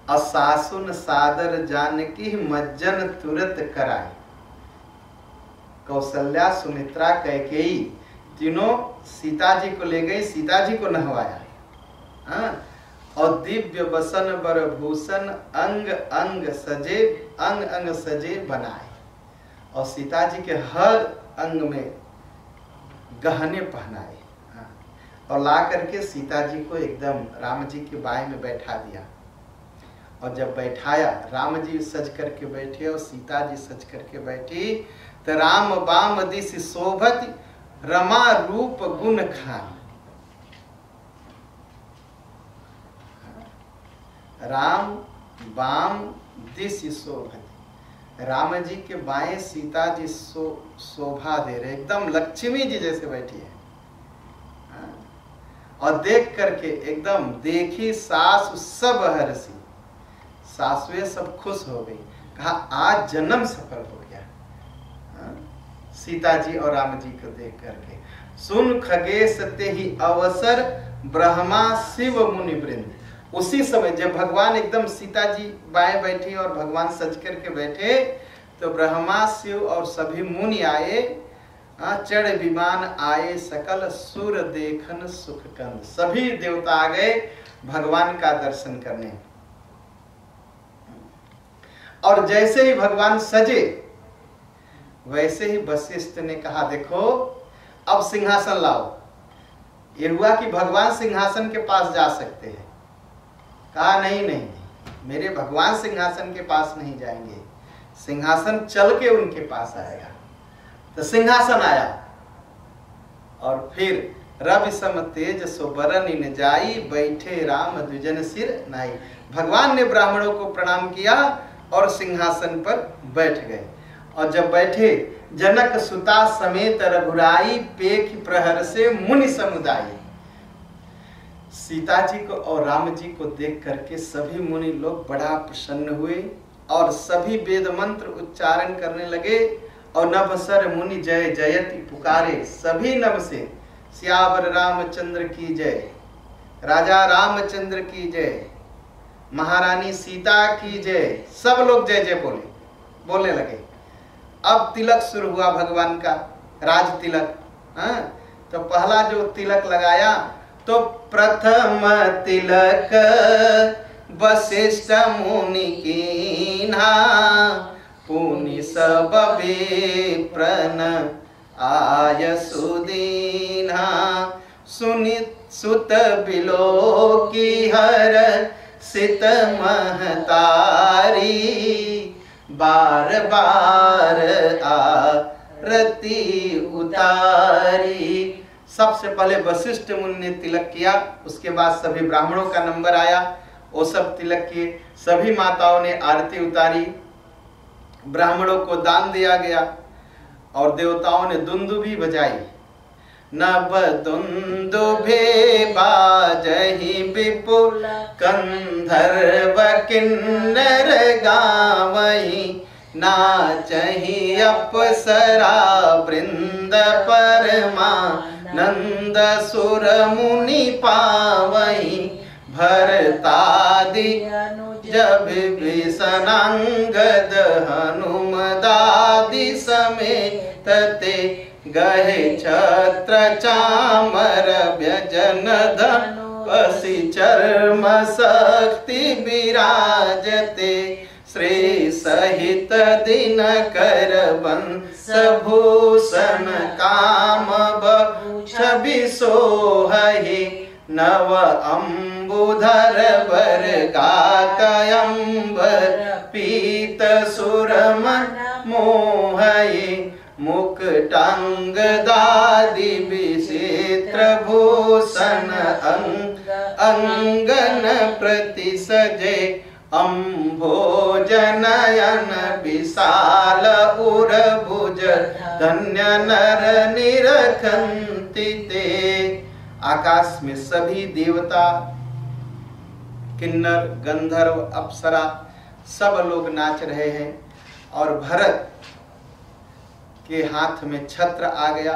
असासुन सादर जानकी मज्जन तुरंत कराए। कौशल्या, सुमित्रा, कैकेयी तीनों सीता जी को ले गई, सीता जी को नहवाया। और दिव्य बसन बर भूषण अंग अंग सजे बनाए। और सीता जी के हर अंग में गहने पहनाए। और ला करके सीता जी को एकदम राम जी के बाएं में बैठा दिया। और जब बैठाया, राम जी सज करके बैठे और सीता जी सज करके बैठी। तो राम बाम दिश शोभत रमा रूप गुण खान। राम बाम दिश शोभत। राम जी के बाएं सीता जी शोभा दे रहे, एकदम लक्ष्मी जी जैसे बैठी है। और देख करके एकदम देखी सासु सब हर्षी। सासुएं सब खुश हो गई। कहा आज जन्म सफल हो गया सीता जी और राम जी को देख करके। सुन खगेश ते ही अवसर ब्रह्मा शिव मुनि वृंद। उसी समय जब भगवान एकदम सीता जी बाएं बैठी और भगवान सज करके बैठे, तो ब्रह्मा शिव और सभी मुनि आए, चढ़ विमान आए सकल सुर देखन सुख कंद। सभी देवता आ गए भगवान का दर्शन करने। और जैसे ही भगवान सजे वैसे ही वशिष्ठ ने कहा देखो अब सिंहासन लाओ। ये हुआ कि भगवान सिंहासन के पास जा सकते हैं। कहा नहीं नहीं नहीं, मेरे भगवान सिंहासन के पास नहीं जाएंगे, सिंहासन चल के उनके पास आएगा। तो सिंहासन आया और फिर रवि सम तेज सो बरन इन जाई, बैठे राम द्विजन सिर नाई। भगवान ने ब्राह्मणों को प्रणाम किया और सिंहासन पर बैठ गए। और जब बैठे जनक सुता समेत रघुराई, पेख प्रहर से मुनि समुदाय। सीता जी को और राम जी को देख करके सभी मुनि लोग बड़ा प्रसन्न हुए और सभी वेद मंत्र उच्चारण करने लगे। और नभसर मुनि जय जयति पुकारे, सभी नभ से सियावर रामचंद्र की जय, राजा रामचंद्र की जय, महारानी सीता की जय। सब लोग जय जय बोलने लगे। अब तिलक शुरू हुआ भगवान का, राज तिलक। तो पहला जो तिलक लगाया तो प्रथम तिलक वशिष्ठ मुनि कीन्हा, पुनि सब विप्रन आय सुदीन्हा। सुनित सुत बिलो की हर सित महतारी, बार बार आरती उतारी। सबसे पहले वशिष्ठ मुनि ने तिलक किया, उसके बाद सभी ब्राह्मणों का नंबर आया, वो सब तिलक किए। सभी माताओं ने आरती उतारी, ब्राह्मणों को दान दिया गया और देवताओं ने दुंदुभी बजाई। नभ दुंदुभे बाजहि विपुल, गंधर्व किन्नर गावहि, नाचहि अप्सरा वृंद परमानंद, सुर मुनि पावहि, भरतादि जब विभीषणांगद, हनुमदादि समेत ते, गहे छत्र चामर व्यजन धनुषि, चर्म शक्ति विराजते, श्री सहित दिन कर वंश भूषण, काम छवि सोहहि, नव अम्बुधर वर गाकयंबर, पीत सुरमन मोहहि, मुकुटांगदादि विचित्र भूषण, अंगन प्रति सजे, अम्भोजनयन विशाल उरभुज, धन्य नर निरखंति ते। आकाश में सभी देवता, किन्नर, गंधर्व, अप्सरा सब लोग नाच रहे हैं। और भरत के हाथ में छत्र आ गया,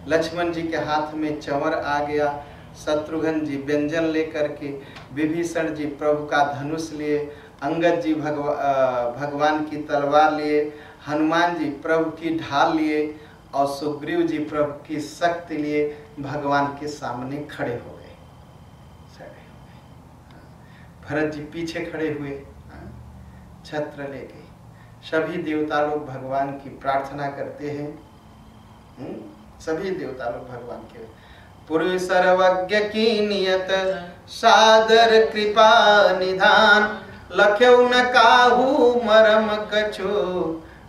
लक्ष्मण जी के हाथ में चंवर आ गया, शत्रुघ्न जी व्यंजन लेकर के, विभीषण जी प्रभु का धनुष लिए, अंगद जी भगवान की तलवार लिए, हनुमान जी प्रभु की ढाल लिए और सुग्रीव जी प्रभु की शक्ति लिए भगवान के सामने खड़े हो गए। भरत जी पीछे खड़े हुए, छत्र लेके। सभी देवता लोग भगवान की प्रार्थना करते हैं। सभी देवता लोग भगवान के पूर्व सर्वज्ञ की नियत, सादर कृपा निधान, लख्यौ न काहू मरम कछु,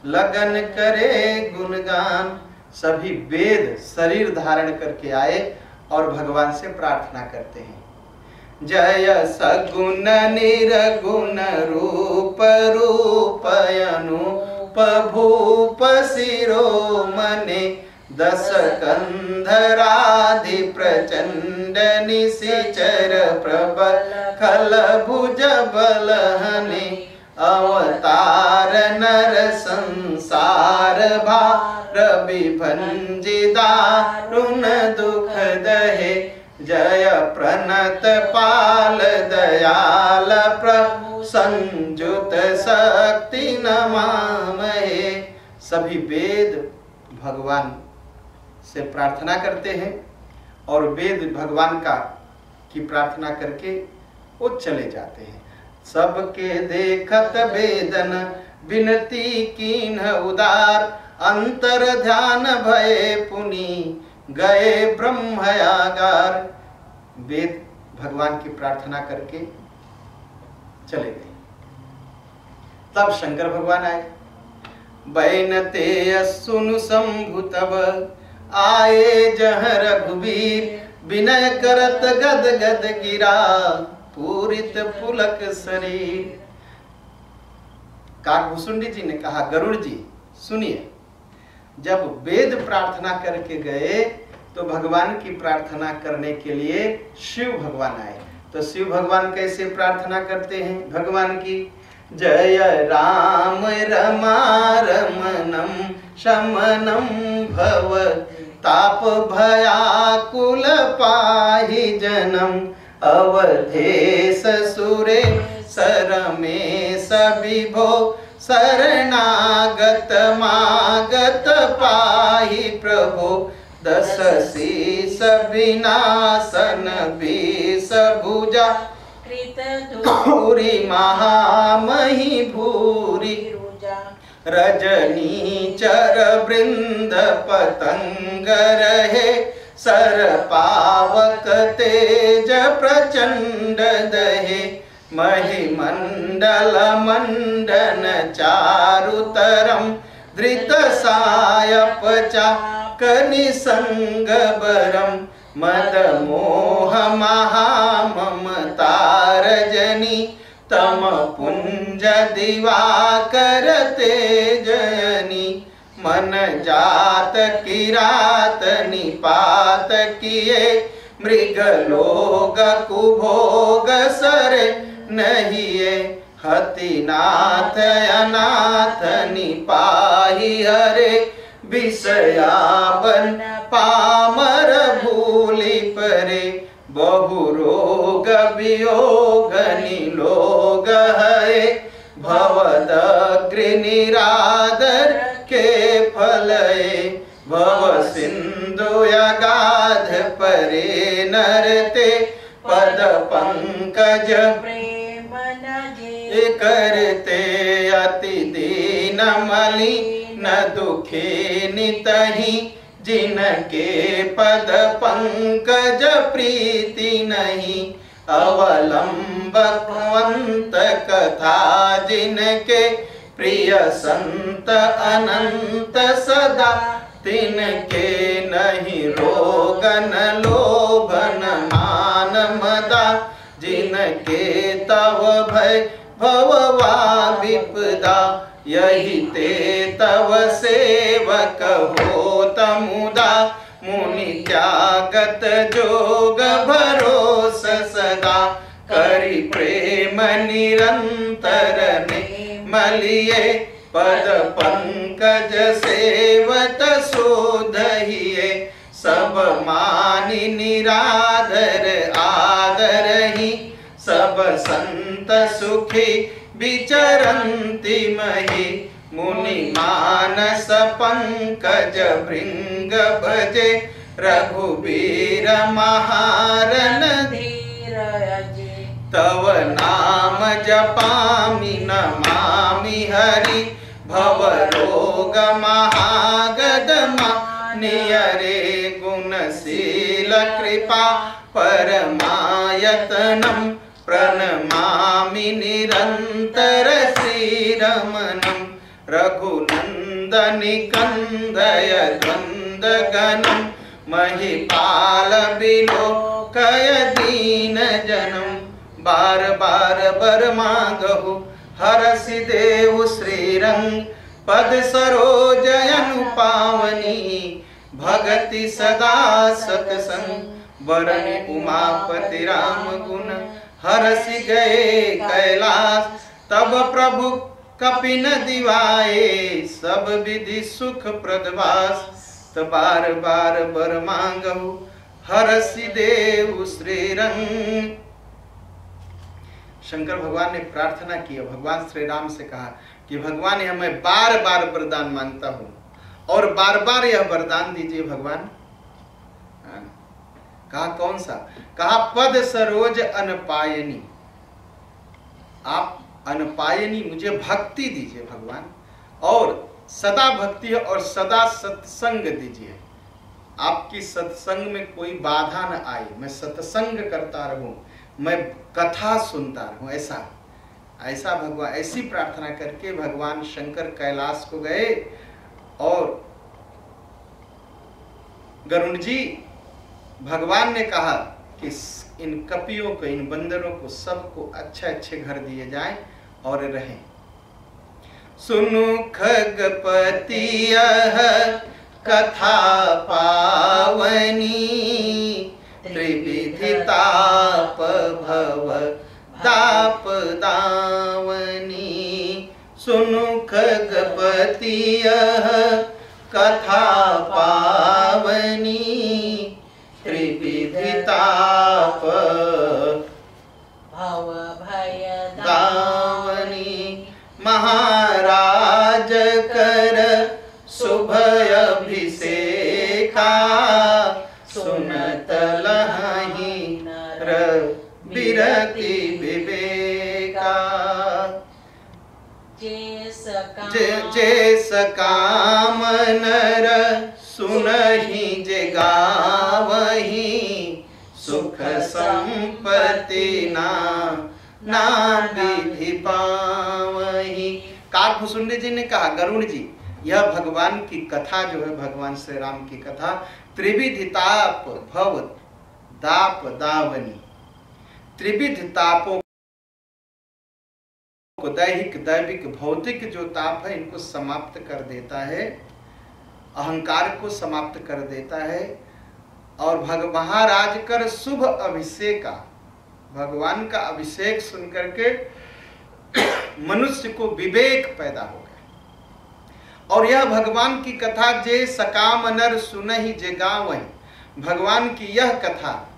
लगन करे गुणगान। सभी वेद शरीर धारण करके आए और भगवान से प्रार्थना करते हैं। जय सगुण निर्गुण रूप, रूपयनुप भूप शिरोमणे, दस कंधराधि प्रचंड निशिचर प्रबल, खल भुज बलहने, अवतार नर संसार भार, विभंजि दारुण दुख दहे, जय प्रणत पाल दयाल प्रभु संजुत शक्ति नमामहे। सभी वेद भगवान से प्रार्थना करते हैं और वेद भगवान का की प्रार्थना करके वो चले जाते हैं। सबके देखत वेदन विनती कीन्ह उदार, अंतर ध्यान भये पुनि गए ब्रह्मयागार। वेद भगवान की प्रार्थना करके चले गए। तब शंकर भगवान आए। बैनते सुनु शंभु तब आए जह रघुवीर, विनय करत गद गद गिरा पूरित पुलक शरीर। काकभूषुंडी जी ने कहा, गरुड़ जी सुनिए, जब वेद प्रार्थना करके गए तो भगवान की प्रार्थना करने के लिए शिव भगवान आए। तो शिव भगवान कैसे प्रार्थना करते हैं भगवान की? जय राम रमारमणम शमनम भव ताप भयाकुल पाहि जनम, अवधेश सुरे सरमेश विभो शरणागत मागत पाहि प्रभो, दस शीस विनाशन बीस भुजा धूरी महामही भूरी, रजनी चर वृंद पतंग रहे, सर पावक तेज प्रचंड दहे, महिमंडल मंडन चारुतरम, धृत सायप चाकनिसंग बरम, मद मोह महाममतार जनी, तम पुंज दिवाकर तेजयनी, मन जात किरात निपात किए, मृग लोग कुभोग सरे नहिए, हतिनाथ अनाथ निपाहि हरे, विषयावन पामर भूलि परे, बहु रोग वियोग निलोग है, भवदग्नि निरादर के फलये, भव सिंधु अगाध परे नरते, पद पंकज प्रेम नजे करते, अति दीन मलिन दुखे नितहि, जिनके पद पंकज प्रीति नहीं, अवलंबवंत कथा जिनके, प्रिय संत अनंत सदा, तिनके नहीं रोगन लोभन मान मदा, जिनके तव भय भववा विपदा, यही ते तव सेवक होत मुदा, मुनि त्यागत जोग भरोस सदा, करि प्रेम निरंतर मलिए, पद पंकज सेवत शोधहिए, सब मानि निराधर आदर ही, सब संत सुखी विचरन्ति मही, मुनि मानस पंकज भृंग भजे, रघुबीर महारन धीर अजे, तव नाम जपामि नमामि हरि, भव रोग महागद मानियरे, गुणशील कृपा परमायतनम, प्रणमामि निरंतर श्रीरमणम, रघुनंदनि कंदय द्वंद गणम, महिपाल विलोकय दीन जनम, बार बार बर मांगहु हरसि देव श्रीरंग, पद सरोज अनुपावनी, भगति सदा सतसंग, वरनि उमापति राम गुण, हरसि गए कैलाश, तब प्रभु कपिन दिवाए, सब विधि सुख प्रदवास, बार बार बर मांगहु हरसि देव श्रीरंग। शंकर भगवान ने प्रार्थना की, भगवान श्री राम से कहा कि भगवान यह मैं बार बार वरदान मांगता हूं और बार बार यह वरदान दीजिए भगवान। कहा कौन सा? कहा पद सरोज अनपायनी। आप अनपायनी मुझे भक्ति दीजिए भगवान, और सदा भक्ति और सदा सत्संग दीजिए। आपकी सत्संग में कोई बाधा न आए, मैं सत्संग करता रहूं, मैं कथा सुनता रहूं। ऐसा भगवान, ऐसी प्रार्थना करके भगवान शंकर कैलाश को गए और गरुड़ जी, भगवान ने कहा कि इन कपियों को, इन बंदरों को सबको अच्छे अच्छे घर दिए जाएं और रहें। सुनु खगपति यह कथा पावनी, त्रिविधि ताप भव दाप दावनी। सुनु खगपति यह कथा पावनी, त्रिविधि ताप भव भय दावनी। महाराज कर शुभ अभिषेका, सुनत लहि नर बिरति विवेका। जे सकाम नर सुनहि जे गावहि, सुख संपत्ति ना विधि पावहि। काकभुसुंडी जी ने कहा गरुड़ जी, यह भगवान की कथा जो है, भगवान श्री राम की कथा, त्रिविधि ताप भव दाप दावनी, त्रिविध तापों को, दैहिक दैविक भौतिक जो ताप है इनको समाप्त कर देता है, अहंकार को समाप्त कर देता है। और महाराज कर शुभ अभिषेका, भगवान का अभिषेक सुनकर के मनुष्य को विवेक पैदा हो गया। और यह भगवान की कथा जे सकाम नर सुनहि जे गावहि, भगवान की यह कथा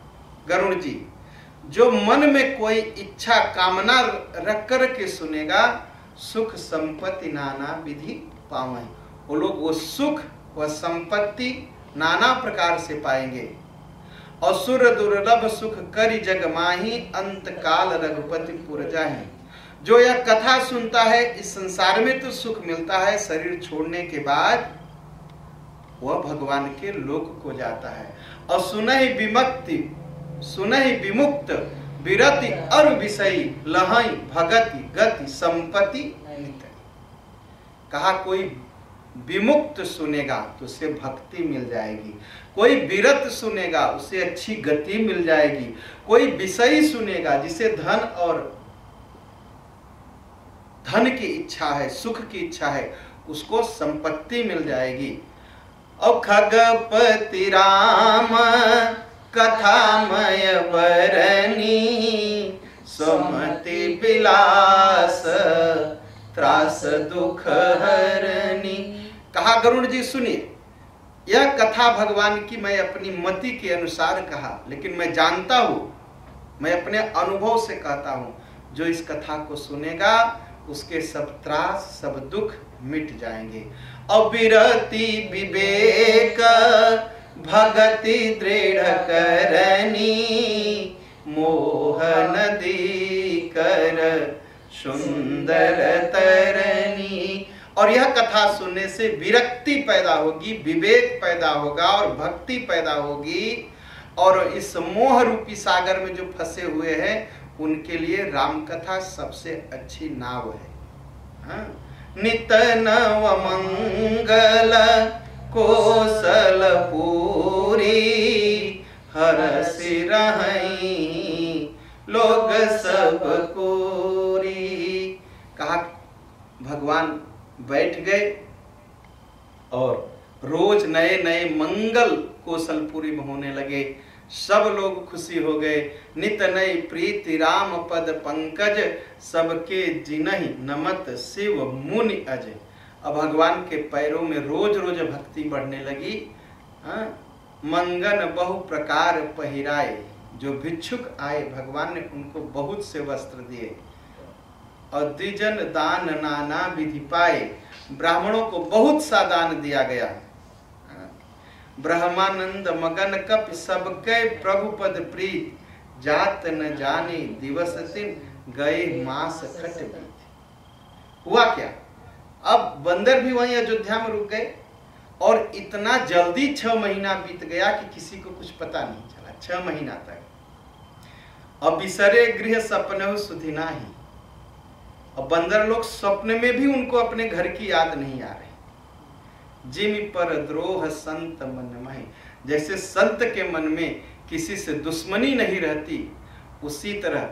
गरुड़ जी, जो मन में कोई इच्छा कामना रख कर के सुनेगा, सुख संपत्ति नाना विधि पावहि। वो लोग वो सुख व संपत्ति नाना प्रकार से पाएंगे। और सुर दुर्लभ सुख करि जग माही, अंत काल रघुपति पुर जाहि। जो यह कथा सुनता है, इस संसार में तो सुख मिलता है, शरीर छोड़ने के बाद वह भगवान के लोक को जाता है। और सुनहि विमुक्ति, सुनहि विमुक्त विरति अरु विषयी, लहई भगति गति संपत्ति नित। कहा कोई विमुक्त सुनेगा तो उसे भक्ति मिल जाएगी, कोई विरत सुनेगा उसे अच्छी गति मिल जाएगी, कोई विषयी सुनेगा जिसे धन की इच्छा है, सुख की इच्छा है, उसको संपत्ति मिल जाएगी। और खगपति राम कथामय बरनी, सुमति विलास त्रास दुख हरनी। कहा गरुड़ जी सुनिए, यह कथा भगवान की मैं अपनी मति के अनुसार कहा, लेकिन मैं जानता हूं, मैं अपने अनुभव से कहता हूं, जो इस कथा को सुनेगा उसके सब त्रास सब दुख मिट जाएंगे। अविरति विवेक भगति दृढ़ करनी, मोह नदी कर सुंदर तरनी। और यह कथा सुनने से विरक्ति पैदा होगी, विवेक पैदा होगा और भक्ति पैदा होगी। और इस मोह रूपी सागर में जो फंसे हुए हैं उनके लिए राम कथा सबसे अच्छी नाव है। नित नव मंगल कोसल पूरी, हरसि रहई लोग सब कोरी। कहा भगवान बैठ गए और रोज नए नए मंगल कोसलपुरी में होने लगे, सब लोग खुशी हो गए। नित नई प्रीति राम पद पंकज, सबके जिनहि नमत शिव मुनि अज। अब भगवान के पैरों में रोज रोज भक्ति बढ़ने लगी। मंगन बहु प्रकार पहिराए। जो भिक्षुक आए भगवान ने उनको बहुत से वस्त्र दिए। और द्विजन दान नाना विधि पाए, ब्राह्मणों को बहुत सा दान दिया गया। ब्रह्मानंद मगन कप सबके प्रभु पद प्रीत, जात न जाने दिवस दिन गए मास खट बीत। हुआ क्या, अब बंदर भी वहीं अयोध्या में रुक गए और इतना जल्दी 6 महीना बीत गया कि किसी को कुछ पता नहीं चला। 6 महीना तक। अब बिसरे गृह सपने सुधिना ही। और बंदर लोग स्वप्न में भी उनको अपने घर की याद नहीं आ रही। जिमि पर द्रोह संत मन में, जैसे संत के मन में किसी से दुश्मनी नहीं रहती, उसी तरह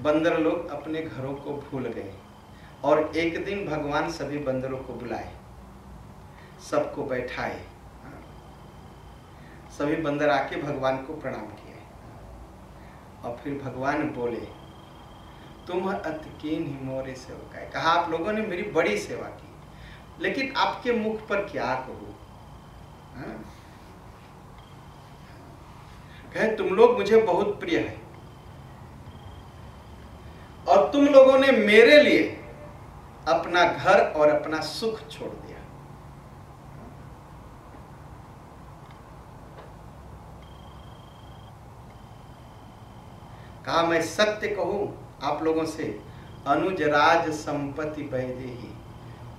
बंदर लोग अपने घरों को भूल गए। और एक दिन भगवान सभी बंदरों को बुलाए, सबको बैठाए। सभी बंदर आके भगवान को प्रणाम किए और फिर भगवान बोले, तुम अति कीन ही मोरे सेवका है। कहा आप लोगों ने मेरी बड़ी सेवा की, लेकिन आपके मुख पर क्या कहूं। कहे तुम लोग मुझे बहुत प्रिय है और तुम लोगों ने मेरे लिए अपना घर और अपना सुख छोड़ दिया। कहा मैं सत्य कहूं आप लोगों से, अनुज राज संपत्ति वैदेही।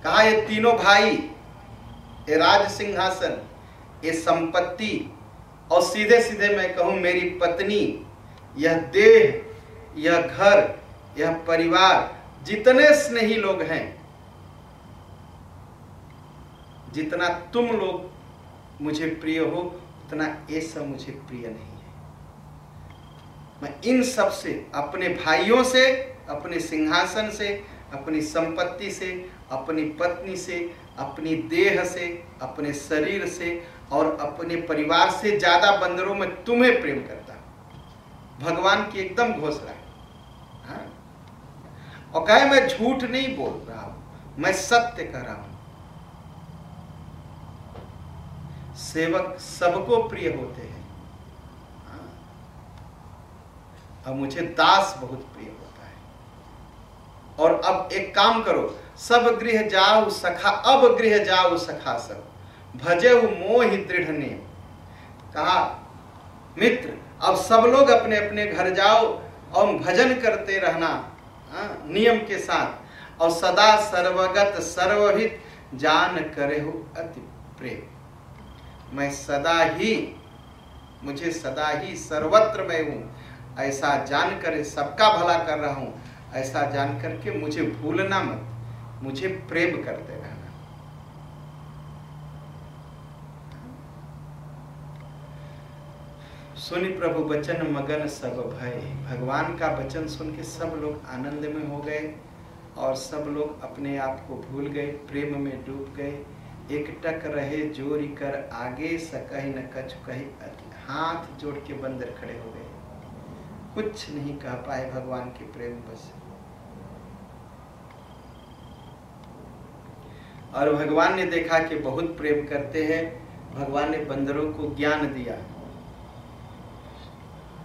कहा ये तीनों भाई, ये राज सिंहासन, ये संपत्ति, और सीधे सीधे मैं कहूं मेरी पत्नी, यह देह, यह घर, यह परिवार, जितने स्नेही लोग हैं, जितना तुम लोग मुझे प्रिय हो उतना ये सब मुझे प्रिय नहीं है। मैं इन सब से, अपने भाइयों से, अपने सिंहासन से, अपनी संपत्ति से, अपनी पत्नी से, अपनी देह से, अपने शरीर से और अपने परिवार से ज्यादा बंदरों में तुम्हें प्रेम करता हूं। भगवान की एकदम घोषणा है। और कहे मैं झूठ नहीं बोल रहा हूं, मैं सत्य कह रहा हूं। सेवक सबको प्रिय होते हैं, अब मुझे दास बहुत प्रिय होता है। और अब एक काम करो, सब गृह जाओ सखा, अब गृह जाओ सखा सब, भजे मोहि दृढ़ ने। कहा मित्र अब सब लोग अपने अपने घर जाओ और भजन करते रहना नियम के साथ, और सदा सर्वगत सर्वहित जान करे हो अति प्रेम। मैं सदा ही, मुझे सदा ही सर्वत्र मैं हूं ऐसा जानकर, सबका भला कर रहा हूं ऐसा जान करके मुझे भूलना मत, मुझे प्रेम करते रहना। सुनि प्रभु वचन मगन सब भय। भगवान का वचन सुन के सब लोग आनंद में हो गए और सब लोग अपने आप को भूल गए, प्रेम में डूब गए। एक टक रहे जोरी कर आगे, सकहि न कछु कहि अति। हाथ जोड़ के बंदर खड़े हो गए, कुछ नहीं कह पाए भगवान के प्रेम बस। और भगवान ने देखा कि बहुत प्रेम करते हैं, भगवान ने बंदरों को ज्ञान दिया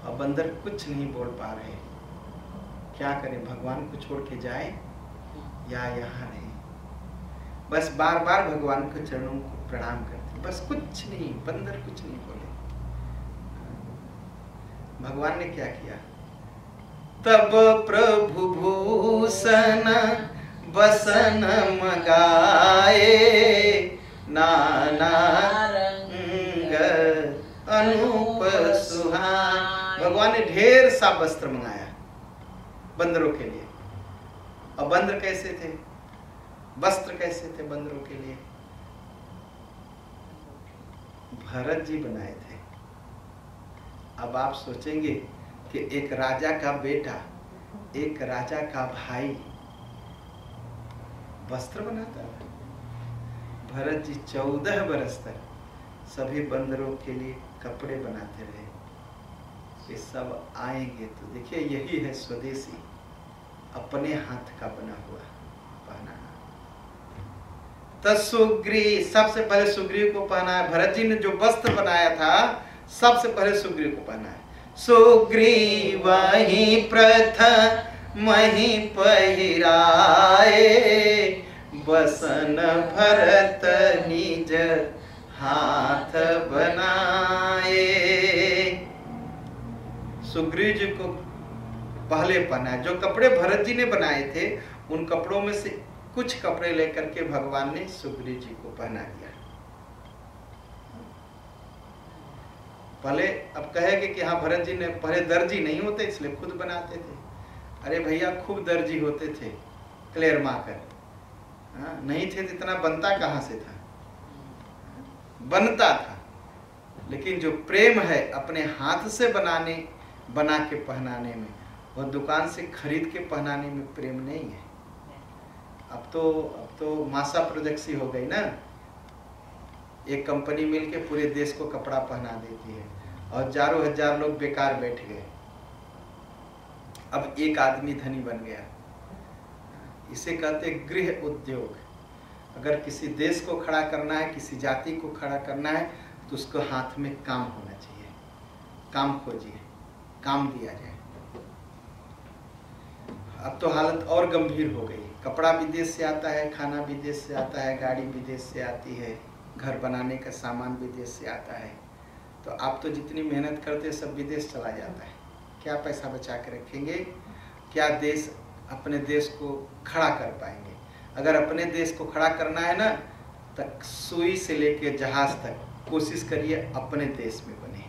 और बंदर कुछ नहीं बोल पा रहे। क्या करें, भगवान को छोड़ के जाए या यहाँ रहे। बस बार बार भगवान के चरणों को प्रणाम करते, बस कुछ नहीं, बंदर कुछ नहीं बोले। भगवान ने क्या किया, तब प्रभु भूषण बसन मगाए, नाना रंग अनूप सुहाए। भगवान ने ढेर सा वस्त्र मंगाया बंदरों के लिए। और बंदर कैसे थे, वस्त्र कैसे थे बंदरों के लिए, भरत जी बनाए थे। अब आप सोचेंगे कि एक राजा का बेटा, एक राजा का भाई वस्त्र बनाता था। भरत जी 14 बरस तक सभी बंदरों के लिए कपड़े बनाते रहे। ये सब आएंगे तो देखिए, यही है स्वदेशी, अपने हाथ का बना हुआ पहनाना। तो सुग्रीव, सबसे पहले सुग्रीव को पहनाया। भरत जी ने जो वस्त्र बनाया था सबसे पहले सुग्रीव को पहनाया। सुग्रीव ही प्रथम ही पहिराए, बसन भरत निज हाथ बनाए। सुग्रीव जी को पहले पहनाया। जो कपड़े भरत जी ने बनाए थे उन कपड़ों में से कुछ कपड़े लेकर के भगवान ने सुग्रीव जी को पहना दिया। पहले अब कहेंगे कि हाँ भरत जी ने पहले दर्जी नहीं होते इसलिए खुद बनाते थे। अरे भैया खूब दर्जी होते थे क्लेर माकर, नहीं थे तो इतना बनता कहाँ से था, बनता था। लेकिन जो प्रेम है अपने हाथ से बना के पहनाने में, और दुकान से खरीद के पहनाने में प्रेम नहीं है। अब तो मासा प्रोजेक्सी हो गई ना, एक कंपनी मिलके पूरे देश को कपड़ा पहना देती है और हजारों हजार लोग बेकार बैठ गए। अब एक आदमी धनी बन गया। इसे कहते गृह उद्योग। अगर किसी देश को खड़ा करना है, किसी जाति को खड़ा करना है, तो उसको हाथ में काम होना चाहिए। काम खोजिए, काम दिया जाए। अब तो हालत और गंभीर हो गई। कपड़ा विदेश से आता है, खाना विदेश से आता है, गाड़ी विदेश से आती है, घर बनाने का सामान विदेश से आता है। तो आप तो जितनी मेहनत करते हैं सब विदेश चला जाता है। क्या पैसा बचा के रखेंगे? क्या देश अपने देश को खड़ा कर पाएंगे? अगर अपने देश को खड़ा करना है ना, तक सुई से लेके जहाज तक कोशिश करिए अपने देश में बने।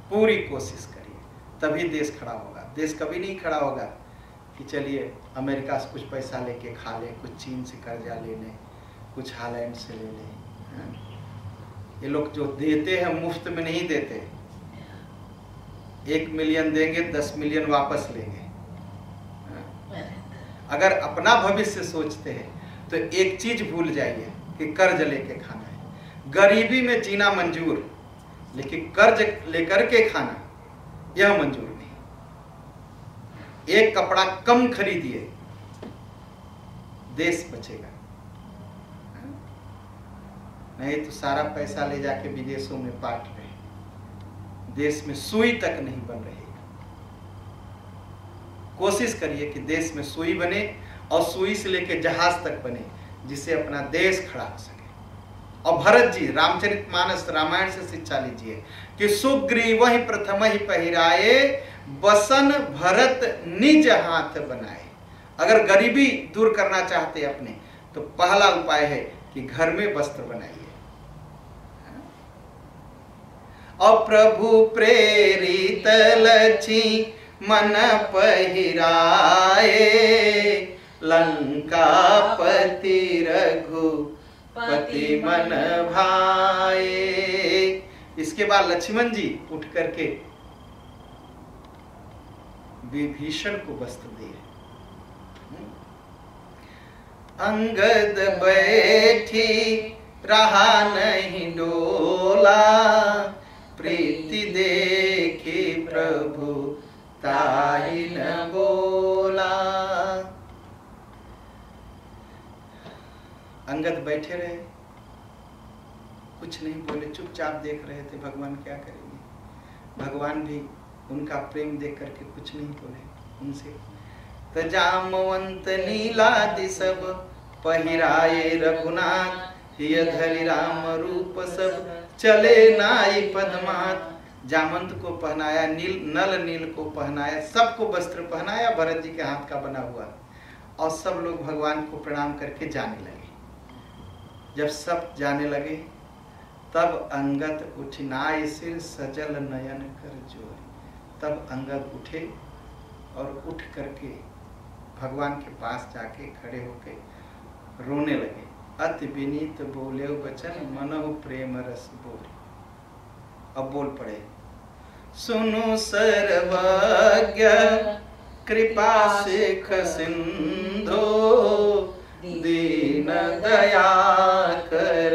पूरी कोशिश करिए, तभी देश खड़ा होगा। देश कभी नहीं खड़ा होगा कि चलिए अमेरिका से कुछ पैसा लेके खा ले, कुछ चीन से कर्जा ले लें, कुछ हालैंड से ले लें। ये लोग जो देते हैं मुफ्त में नहीं देते। 1 मिलियन देंगे, 10 मिलियन वापस लेंगे। अगर अपना भविष्य सोचते हैं तो एक चीज भूल जाइए कि कर्ज लेके खाना है। गरीबी में जीना मंजूर, लेकिन कर्ज लेकर के खाना यह मंजूर नहीं। एक कपड़ा कम खरीदिए, देश बचेगा। नहीं तो सारा पैसा ले जाके विदेशों में बांट रहे, देश में सुई तक नहीं बन रही। कोशिश करिए कि देश में सुई बने और सुई से लेके जहाज तक बने, जिससे अपना देश खड़ा हो सके। और भरत जी रामचरितमानस रामायण से शिक्षा लीजिए कि सुग्रीव ही प्रथम ही पहिराए, बसन भरत निज हाथ बनाए। अगर गरीबी दूर करना चाहते अपने, तो पहला उपाय है कि घर में वस्त्र बनाइए। और प्रभु प्रेरित लछि मन पहिराए, लंकापति रघुपति मन भाए। इसके बाद लक्ष्मण जी उठ करके विभीषण को वस्त्र दिए। अंगद बैठी रहा नहीं डोला, प्रीति देखी प्रभु ताहि न बोला। अंगद बैठे रहे, कुछ नहीं बोले, चुपचाप देख रहे थे भगवान क्या करेंगे। भगवान भी उनका प्रेम देख करके कुछ नहीं बोले उनसे। त जामवंत नीलादि सब पहिराए रघुनाथ, हिय धरि राम रूप सब चले नाई पद्मात। जामंत को पहनाया, नल नील को पहनाया, सबको वस्त्र पहनाया भरत जी के हाथ का बना हुआ। और सब लोग भगवान को प्रणाम करके जाने लगे। जब सब जाने लगे तब अंगद उठी, नाय सिर सजल नयन कर जोर। तब अंगद उठे और उठ करके भगवान के पास जाके खड़े होके रोने लगे। अति विनीत बोले वचन, मनहु प्रेम रस बोले। अब बोल पड़े, सुनु सर्वज्ञ कृपा सिख सिंधो, दीन दया कर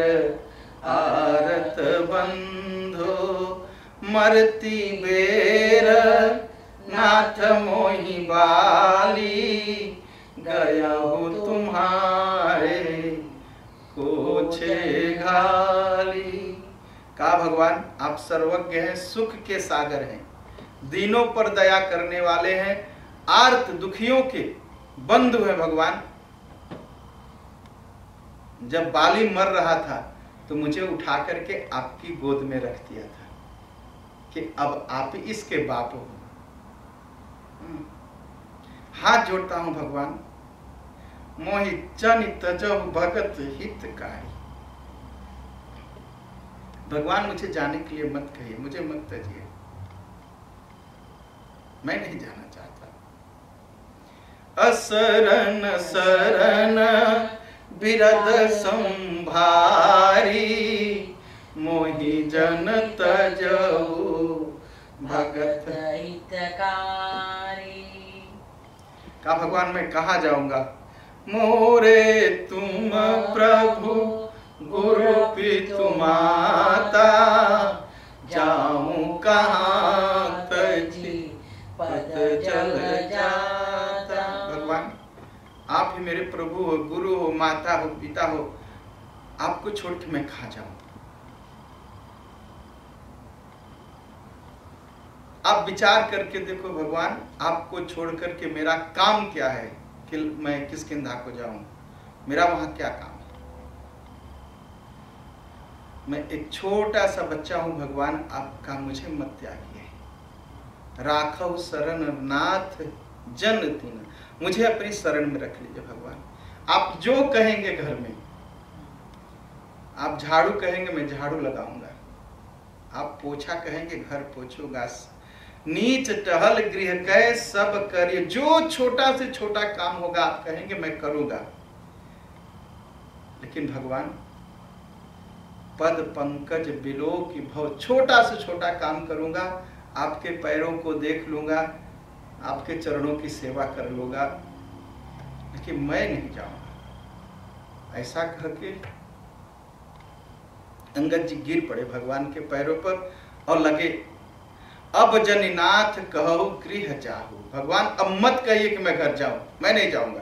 आरत बंधो। मरती बेर नाथ मोहि बाली, गया हो तुम्हारे कोछे घाली। कहा भगवान आप सर्वज्ञ हैं, सुख के सागर हैं, दीनों पर दया करने वाले हैं, आर्त दुखियों के बंधु हैं भगवान। जब बाली मर रहा था तो मुझे उठा करके आपकी गोद में रख दिया था कि अब आप इसके बाप हो। हाथ जोड़ता हूं भगवान, मोहि जन तजब भगत हितकारी। भगवान मुझे जाने के लिए मत कहिए, मुझे मत तजिए, मैं नहीं जाना चाहता। असरन शरण बिरद संभारी, मोहि जन तजऊ भगत हितकारी। कहा भगवान मैं कहाँ जाऊंगा, मोरे तुम प्रभु गुरु पितु माता, जाऊं कहाँ तजी पद चल जाता। भगवान आप ही मेरे प्रभु हो, गुरु हो, माता हो, पिता हो, आपको छोड़ के मैं कहाँ जाऊं। आप विचार करके देखो भगवान, आपको छोड़ करके मेरा काम क्या है कि मैं किष्किंधा को जाऊं, मेरा वहां क्या काम है। मैं एक छोटा सा बच्चा हूं भगवान, आपका मुझे मत त्यागिए। राखव शरण नाथ जन दीन, मुझे अपनी शरण में रख लीजिए भगवान। आप जो कहेंगे घर में, आप झाड़ू कहेंगे मैं झाड़ू लगाऊंगा, आप पोछा कहेंगे घर पोछूंगा, नीच टहल गृह कै सब करिए, जो छोटा से छोटा काम होगा आप कहेंगे मैं करूंगा। लेकिन भगवान पद पंकज बिलो की भव, छोटा से छोटा काम करूंगा, आपके पैरों को देख लूंगा, आपके चरणों की सेवा कर लूंगा, लेकिन मैं नहीं जाऊंगा। ऐसा कह के अंगद जी गिर पड़े भगवान के पैरों पर और लगे अब जनिनाथ कहो गृह जाहू। भगवान अब मत कहिए कि मैं घर जाऊं, मैं नहीं जाऊंगा।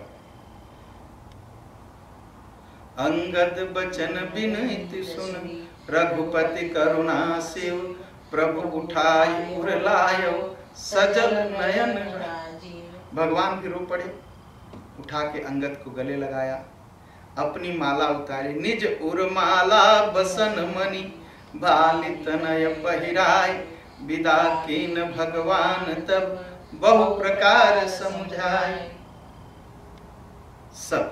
अंगद बचन बिनती सुन रघुपति करुणा शिव, प्रभु उठाई उर लायो सजल नयन। भगवान भी रो पड़े, उठा के अंगद को गले लगाया, अपनी माला उतारी, निज उर्माला बसन मणि, बाली तनय पहिराय, विदा कीन भगवान तब बहु प्रकार समुझाय। सब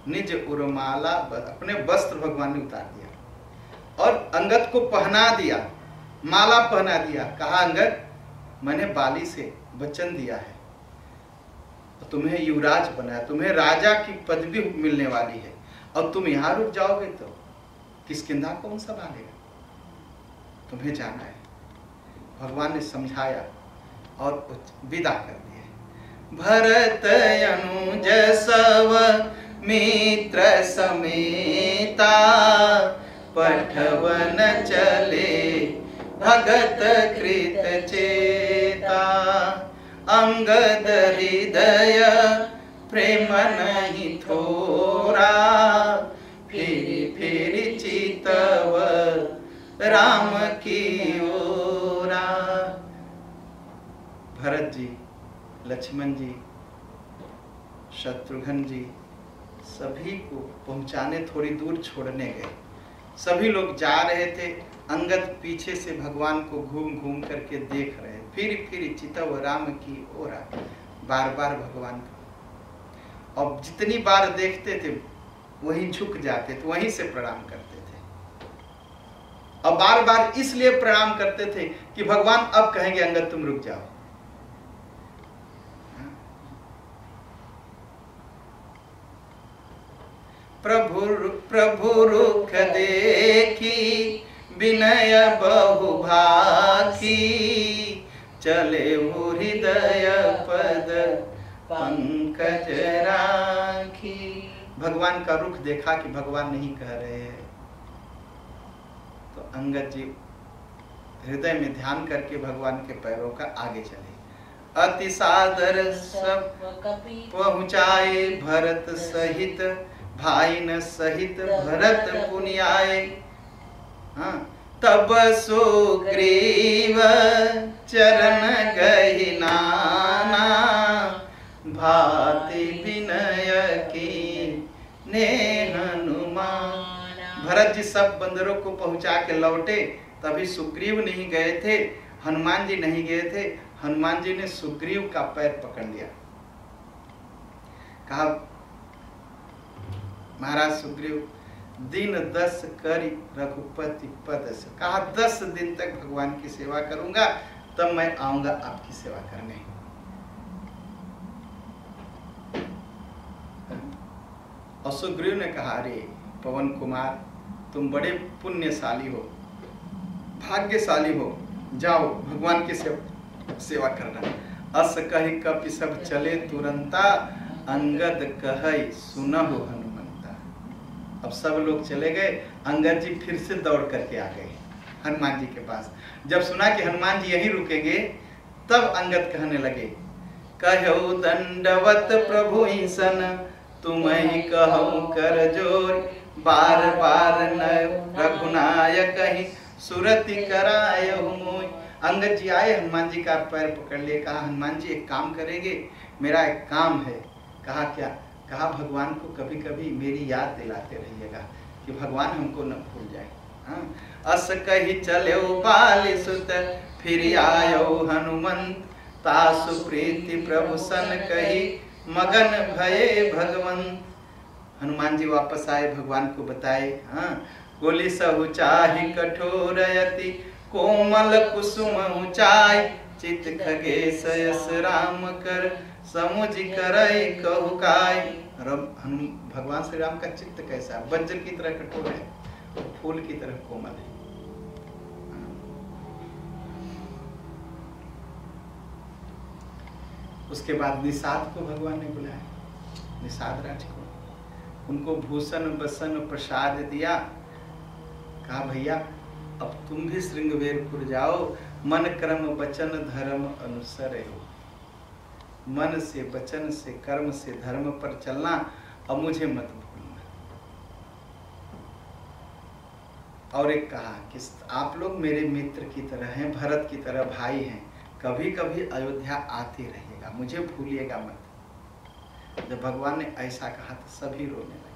निज उर्माला अपने वस्त्र भगवान ने उतार दिया और अंगद को पहना दिया, माला पहना दिया। कहा अंगद मैंने बाली से वचन दिया है, तुम्हें युवराज बनाया, तुम्हें राजा की पदवी मिलने वाली है, और तुम यहाँ रुक जाओगे तो किष्किंधा कौन संभालेगा, तुम्हें जाना है। भगवान ने समझाया और विदा कर दिए। भरत अनुज सब मित्र समेता, पठवन चले भगत कृत चेता, अंगद हृदय प्रेम नहीं थोरा, फेरी फेरी चितव राम की ओरा। भरत जी, लक्ष्मण जी, शत्रुघ्न जी सभी को पहुंचाने थोड़ी दूर छोड़ने गए। सभी लोग जा रहे थे, अंगद पीछे से भगवान को घूम घूम करके देख रहे, फिर चितव राम की ओरा, बार बार भगवान को। और जितनी बार देखते थे वहीं झुक जाते थे, वहीं से प्रणाम करते थे, और बार बार इसलिए प्रणाम करते थे कि भगवान अब कहेंगे अंगद तुम रुक जाओ। प्रभु रुख देखी विनय बहु भाखी, चले हृदय पद पंकज राखी। भगवान का रुख देखा कि भगवान नहीं कह रहे हैं, तो अंगद जी हृदय में ध्यान करके भगवान के पैरों का आगे चले। अति सादर सब पहुँचाए, भरत सहित भाई न सहित भरत पुनि आए। हाँ, तब सुग्रीव चरण गहि नाना, भाति विनय की ने हनुमान। भरत जी सब बंदरों को पहुंचा के लौटे, तभी सुग्रीव नहीं गए थे, हनुमान जी नहीं गए थे। हनुमान जी ने सुग्रीव का पैर पकड़ लिया, कहा महाराज सुग्रीव, दिन 10 करी रघुपति पद से, कहा 10 दिन तक भगवान की सेवा करूंगा, तब मैं आऊंगा आपकी सेवा करने। और सुग्रीव ने कहा, अरे पवन कुमार, तुम बड़े पुण्यशाली हो, भाग्यशाली हो, जाओ भगवान की सेवा करना। अस कहि कपि सब चले तुरंता, अंगद कहि सुनहु हनुमंता। अब सब लोग चले गए, अंगद जी फिर से दौड़ करके आ गए हनुमान जी के पास। जब सुना कि हनुमान जी यहीं रुकेंगे, तब अंगद कहने लगे, कहु दंडवत प्रभु ईसन, तुम्हि कहु कर जोर, बार बार न रघुनायक कहि सुरति करायहु मोय। अंगद जी आए, हनुमान जी का पैर पकड़ लिए, कहा हनुमान जी एक काम करेंगे, मेरा एक काम है। कहा क्या? कहा भगवान को कभी कभी मेरी याद दिलाते रहिएगा कि भगवान हमको न भूल जाए। हाँ? अस कही चले बाल सुत, फिर आयो हनुमंत, तासु प्रीति प्रभु सन कही, मगन भये भगवंत। हनुमान जी वापस आए, भगवान को बताए। हाँ, बोली सहु चाहि कठोर यति, कोमल कुसुम ऊंचाई, चित खगेश यस राम कर, समुझ करई कहु काय। भगवान श्री राम का चित्त कैसा है? वज्र की तरह कठोर है, फूल की तरह कोमल है। उसके बाद निषाद को भगवान ने बुलाया, निषाद राज को, उनको भूषण बसन प्रसाद दिया। कहा भैया अब तुम भी श्रृंगवेरपुर जाओ, मन कर्म वचन धर्म अनुसर हो। मन से, वचन से, कर्म से, धर्म पर चलना, अब मुझे मत भूलना। और एक कहा कि आप लोग मेरे मित्र की तरह हैं, भरत की तरह भाई हैं, कभी कभी अयोध्या आते रहिएगा, मुझे भूलिएगा मत। जब भगवान ने ऐसा कहा तो सभी रोने लगे।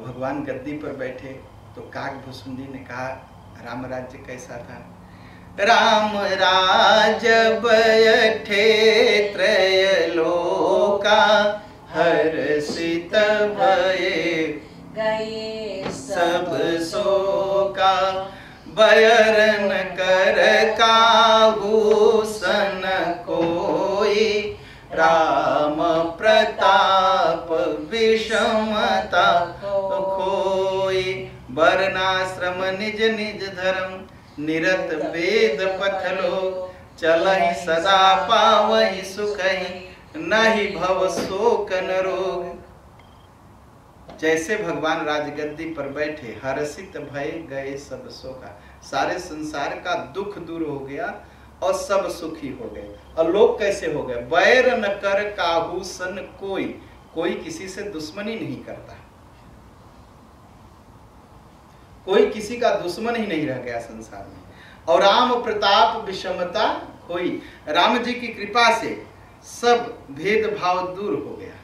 भगवान गद्दी पर बैठे तो काकभूषुंडी ने कहा राम राज्य कैसा था? राम राज बैठे त्रैलोका, हर्षित भये गए सब शोका, बयरन कर काहू सन कोई, राम प्रताप विषमता खोई, वर्णाश्रम निज निज धर्म, निरत वेद पथ लोग, चलहि सदा पावहि सुखहि, नहीं भव शोक न रोग। जैसे भगवान राजगद्दी पर बैठे, हर्षित भय गए सब शोका, सारे संसार का दुख दूर हो गया और सब सुखी हो गए। और लोग कैसे हो गए? बैर न कर काहू सन कोई, कोई किसी से दुश्मनी नहीं करता, कोई किसी का दुश्मन ही नहीं रह गया संसार में। और राम प्रताप विषमता खोई, राम जी की कृपा से सब भेदभाव दूर हो गया।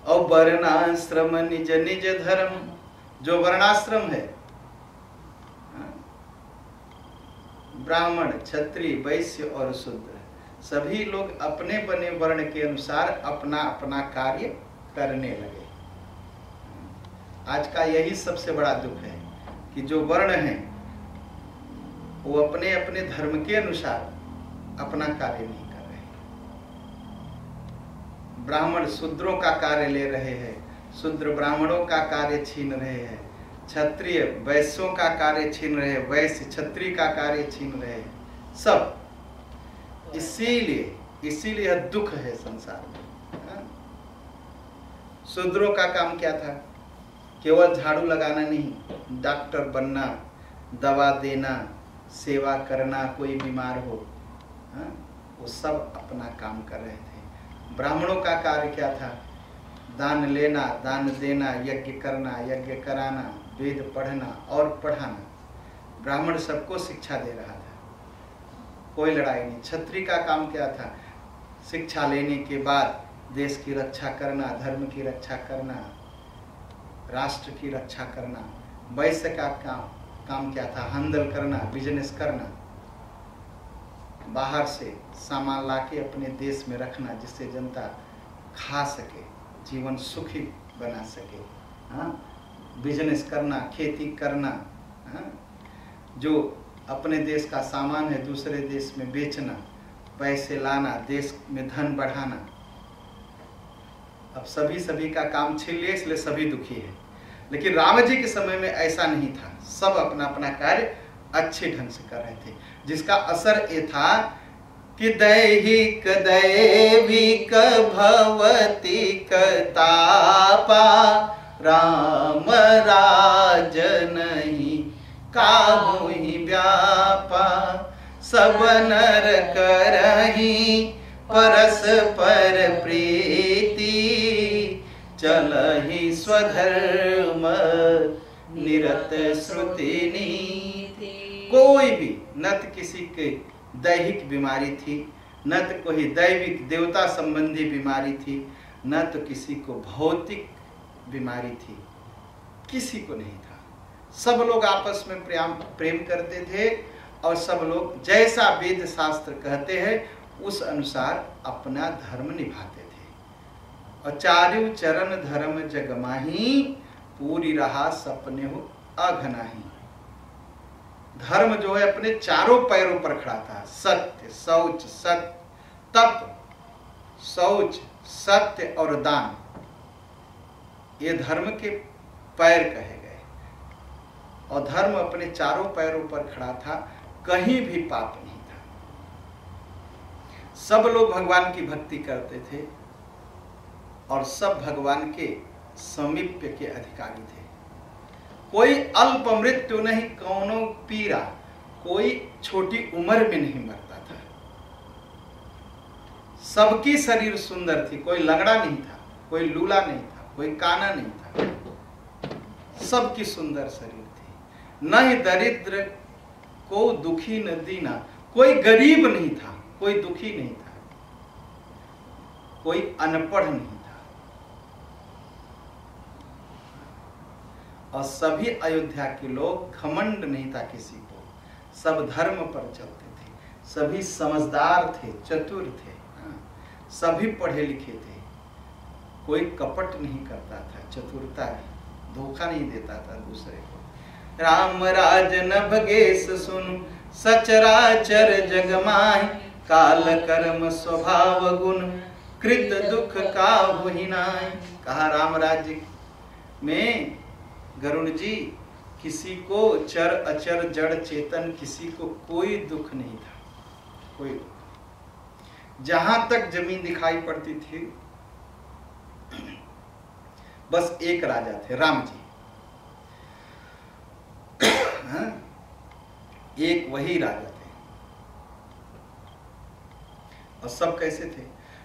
और वर्णाश्रम निज निज धर्म, जो वर्णाश्रम है, ब्राह्मण, क्षत्रिय, वैश्य और शूद्र, सभी लोग अपने बने वर्ण के अनुसार अपना अपना कार्य करने लगे। आज का यही सबसे बड़ा दुख है कि जो वर्ण है वो अपने अपने धर्म के अनुसार अपना कार्य नहीं कर रहे। ब्राह्मण शूद्रों का कार्य ले रहे हैं, शूद्र ब्राह्मणों का कार्य छीन रहे हैं, क्षत्रिय वैश्यों का कार्य छीन रहे हैं, वैश्य क्षत्रिय का कार्य छीन रहे हैं, सब। इसीलिए दुख है संसार में। शूद्रों का काम क्या था? केवल झाड़ू लगाना नहीं, डॉक्टर बनना, दवा देना, सेवा करना, कोई बीमार हो, हाँ, वो सब अपना काम कर रहे थे। ब्राह्मणों का कार्य क्या था? दान लेना, दान देना, यज्ञ करना, यज्ञ कराना, वेद पढ़ना और पढ़ाना। ब्राह्मण सबको शिक्षा दे रहा था, कोई लड़ाई नहीं। क्षत्रिय का काम क्या था? शिक्षा लेने के बाद देश की रक्षा करना, धर्म की रक्षा करना, राष्ट्र की रक्षा करना। वैश्य का काम क्या था? हैंडल करना, बिजनेस करना, बाहर से सामान लाके अपने देश में रखना जिससे जनता खा सके, जीवन सुखी बना सके। हाँ, बिजनेस करना, खेती करना, हाँ, जो अपने देश का सामान है दूसरे देश में बेचना, पैसे लाना, देश में धन बढ़ाना। अब सभी का काम छीन लिया, इसलिए सभी दुखी है। लेकिन राम जी के समय में ऐसा नहीं था, सब अपना अपना कार्य अच्छे ढंग से कर रहे थे, जिसका असर ये था कि दैहिक दैविक भवति कतापा, राम राज नहीं काहू ही व्यापा, सब नर करही परस्पर प्रीति, चलहि स्वधर्म निरत श्रुति नीति। कोई भी न तो किसी के दैहिक बीमारी थी, न तो कोई दैविक देवता संबंधी बीमारी थी, न तो किसी को भौतिक बीमारी थी, किसी को नहीं था। सब लोग आपस में प्रेम करते थे और सब लोग जैसा वेद शास्त्र कहते हैं उस अनुसार अपना धर्म निभाते थे। और चारु चरण धर्म जगमाही, पूरी रहा सपने हो अघनाही। धर्म जो है अपने चारों पैरों पर खड़ा था। सत्य, शौच, सत्य, तप, शौच, सत्य और दान, ये धर्म के पैर कहे गए। और धर्म अपने चारों पैरों पर खड़ा था, कहीं भी पाप नहीं था। सब लोग भगवान की भक्ति करते थे और सब भगवान के समीप्य के अधिकारी थे। कोई अल्प मृत्यु नहीं कौनो पीरा, कोई छोटी उम्र में नहीं मरता था। सबकी शरीर सुंदर थी, कोई लंगड़ा नहीं था, कोई लूला नहीं था, कोई काना नहीं था। सबकी सुंदर शरीर थी। न ही दरिद्र को दुखी न दीना, कोई गरीब नहीं था, कोई दुखी नहीं था, कोई अनपढ़ नहीं था। और सभी अयोध्या के लोग, घमंड नहीं था किसी को, सब धर्म पर चलते थे, सभी समझदार थे, चतुर थे, सभी पढ़े लिखे थे, कोई कपट नहीं करता था, चतुरता धोखा नहीं देता था दूसरे को। राम राज न भगेश सुन, सचराचर जग माहि, काल कर्म स्वभाव गुण, कृत दुख काहू ही नाहि। कहा राम राज्य में गरुण जी किसी को चर अचर जड़ चेतन किसी को कोई दुख नहीं था, कोई दुख। जहां तक जमीन दिखाई पड़ती थी बस एक राजा थे, राम जी। एक वही राजा थे। और सब कैसे थे?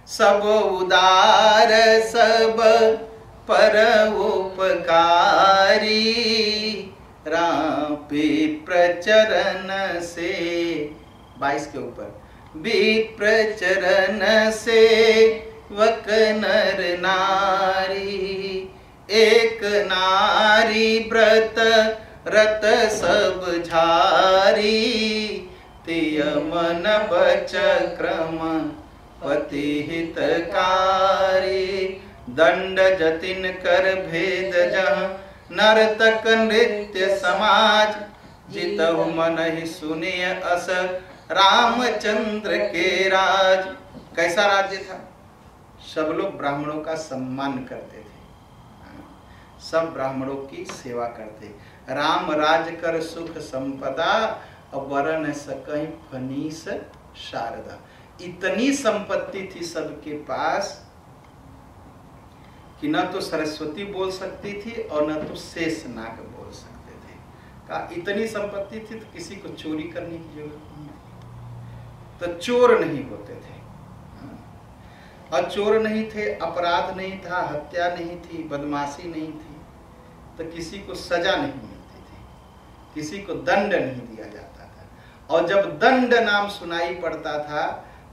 सब उदार, सब पर उपकारी, राम पे प्रचरण से 22 के ऊपर, विप्रचरण से वक नर नारी, एक नारी व्रत रत सब झारी, तिय मन बच क्रम पति हितकारी, दंड जतिन कर भेद जहाँ, नर्तक नृत्य समाज, जितहु मन ही सुनिय अस, रामचंद्र के राज। कैसा राज्य था? सब लोग ब्राह्मणों का सम्मान करते थे, सब ब्राह्मणों की सेवा करते। राम राज कर सुख संपदा, वरण सकहि फनीस शारदा। इतनी संपत्ति थी सबके पास कि न तो सरस्वती बोल सकती थी और न तो शेषनाग बोल सकते थे। कहा इतनी संपत्ति थी तो किसी को चोरी करने की जरूरत नहीं थी, तो चोर नहीं होते थे। और चोर नहीं थे, अपराध नहीं था, हत्या नहीं थी, बदमाशी नहीं थी, तो किसी को सजा नहीं मिलती थी, किसी को दंड नहीं दिया जाता था। और जब दंड नाम सुनाई पड़ता था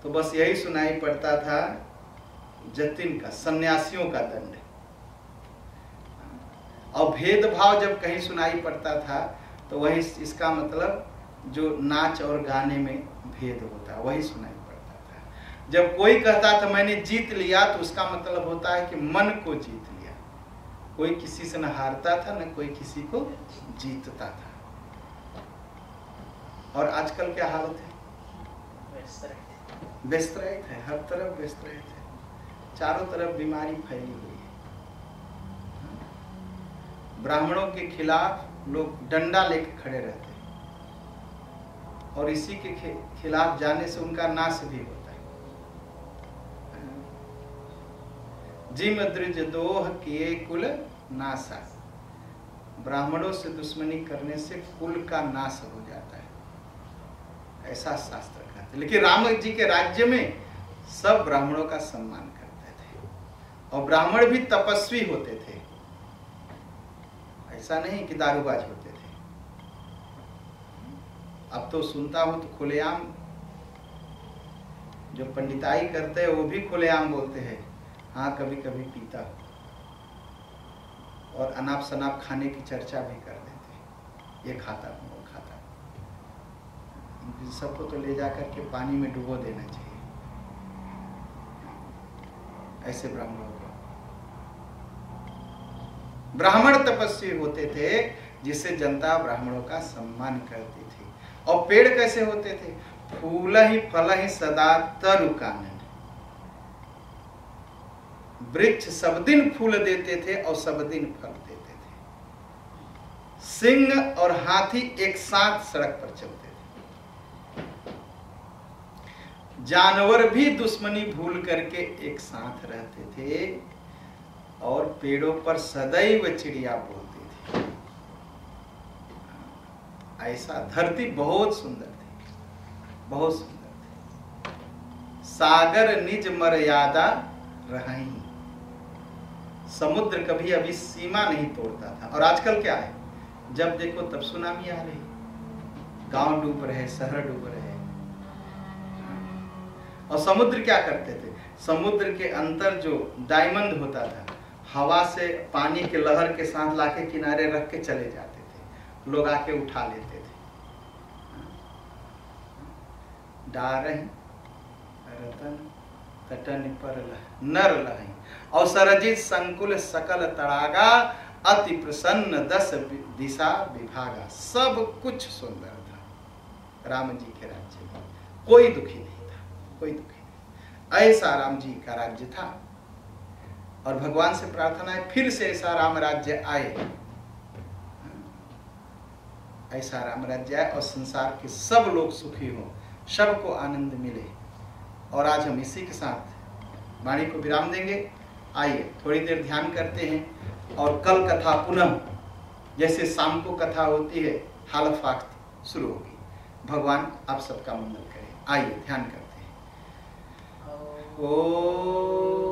तो बस यही सुनाई पड़ता था जतिन का, सन्यासियों का दंड। और भेदभाव जब कहीं सुनाई पड़ता था तो वही, इसका मतलब जो नाच और गाने में भेद होता है वही सुनाई पड़ता था। जब कोई कहता था मैंने जीत लिया तो उसका मतलब होता है कि मन को जीत लिया। कोई किसी से न हारता था न कोई किसी को जीतता था। और आजकल क्या हालत है? व्यस्त रहित है, हर तरफ व्यस्त रहित है, चारों तरफ बीमारी फैली हुई है। ब्राह्मणों के खिलाफ लोग डंडा लेके खड़े रहते हैं और इसी के खिलाफ जाने से उनका नाश भी होता है। जिम द्रिज दोह किए कुल नाशा, ब्राह्मणों से दुश्मनी करने से कुल का नाश हो जाता है, ऐसा शास्त्र कहते हैं। लेकिन राम जी के राज्य में सब ब्राह्मणों का सम्मान करते थे और ब्राह्मण भी तपस्वी होते थे, ऐसा नहीं कि दारूबाज होते थे। अब तो सुनता हूं तो खुलेआम जो पंडिताई करते हैं वो भी खुलेआम बोलते हैं हाँ कभी कभी पीता, और अनाप शनाप खाने की चर्चा भी कर देते हैं, ये खाता हूँ वो खाता हूँ। सबको तो ले जाकर के पानी में डुबो देना चाहिए ऐसे ब्राह्मणों को। ब्राह्मण तपस्वी होते थे जिससे जनता ब्राह्मणों का सम्मान करती थी। और पेड़ कैसे होते थे? फूल ही फल ही सदा तरु कानन, वृक्ष सब दिन फूल देते थे और सब दिन फल देते थे। सिंह और हाथी एक साथ सड़क पर चलते थे, जानवर भी दुश्मनी भूल करके एक साथ रहते थे और पेड़ों पर सदैव चिड़िया बोलती थी। ऐसा धरती बहुत सुंदर थी, बहुत सुंदर थी। सागर निज मर्यादा रही, समुद्र कभी अभी सीमा नहीं तोड़ता था। और आजकल क्या है, जब देखो तब सुनामी आ रही, गांव डूब रहे, शहर डूब रहे। और समुद्र क्या करते थे? समुद्र के अंदर जो डायमंड होता था, हवा से पानी के लहर के साथ लाके किनारे रख के चले जाते थे, लोग आके उठा लेते थे। डारही रतन तटन पर नर लही, और सरजित संकुल सकल तड़ागा, अति प्रसन्न दस दिशा विभागा। सब कुछ सुंदर था राम जी के राज्य में, कोई दुखी नहीं था, कोई दुखी नहीं। ऐसा राम जी का राज्य था। और भगवान से प्रार्थना है फिर से ऐसा राम राज्य आए, ऐसा राम राज्य आए और संसार के सब लोग सुखी हों, सबको आनंद मिले। और आज हम इसी के साथ वाणी को विराम देंगे। आइए थोड़ी देर ध्यान करते हैं और कल कथा पुनः जैसे शाम को कथा होती है हाल फाख्त शुरू होगी। भगवान आप सबका मंगल करें। आइए ध्यान करते हैं। ओ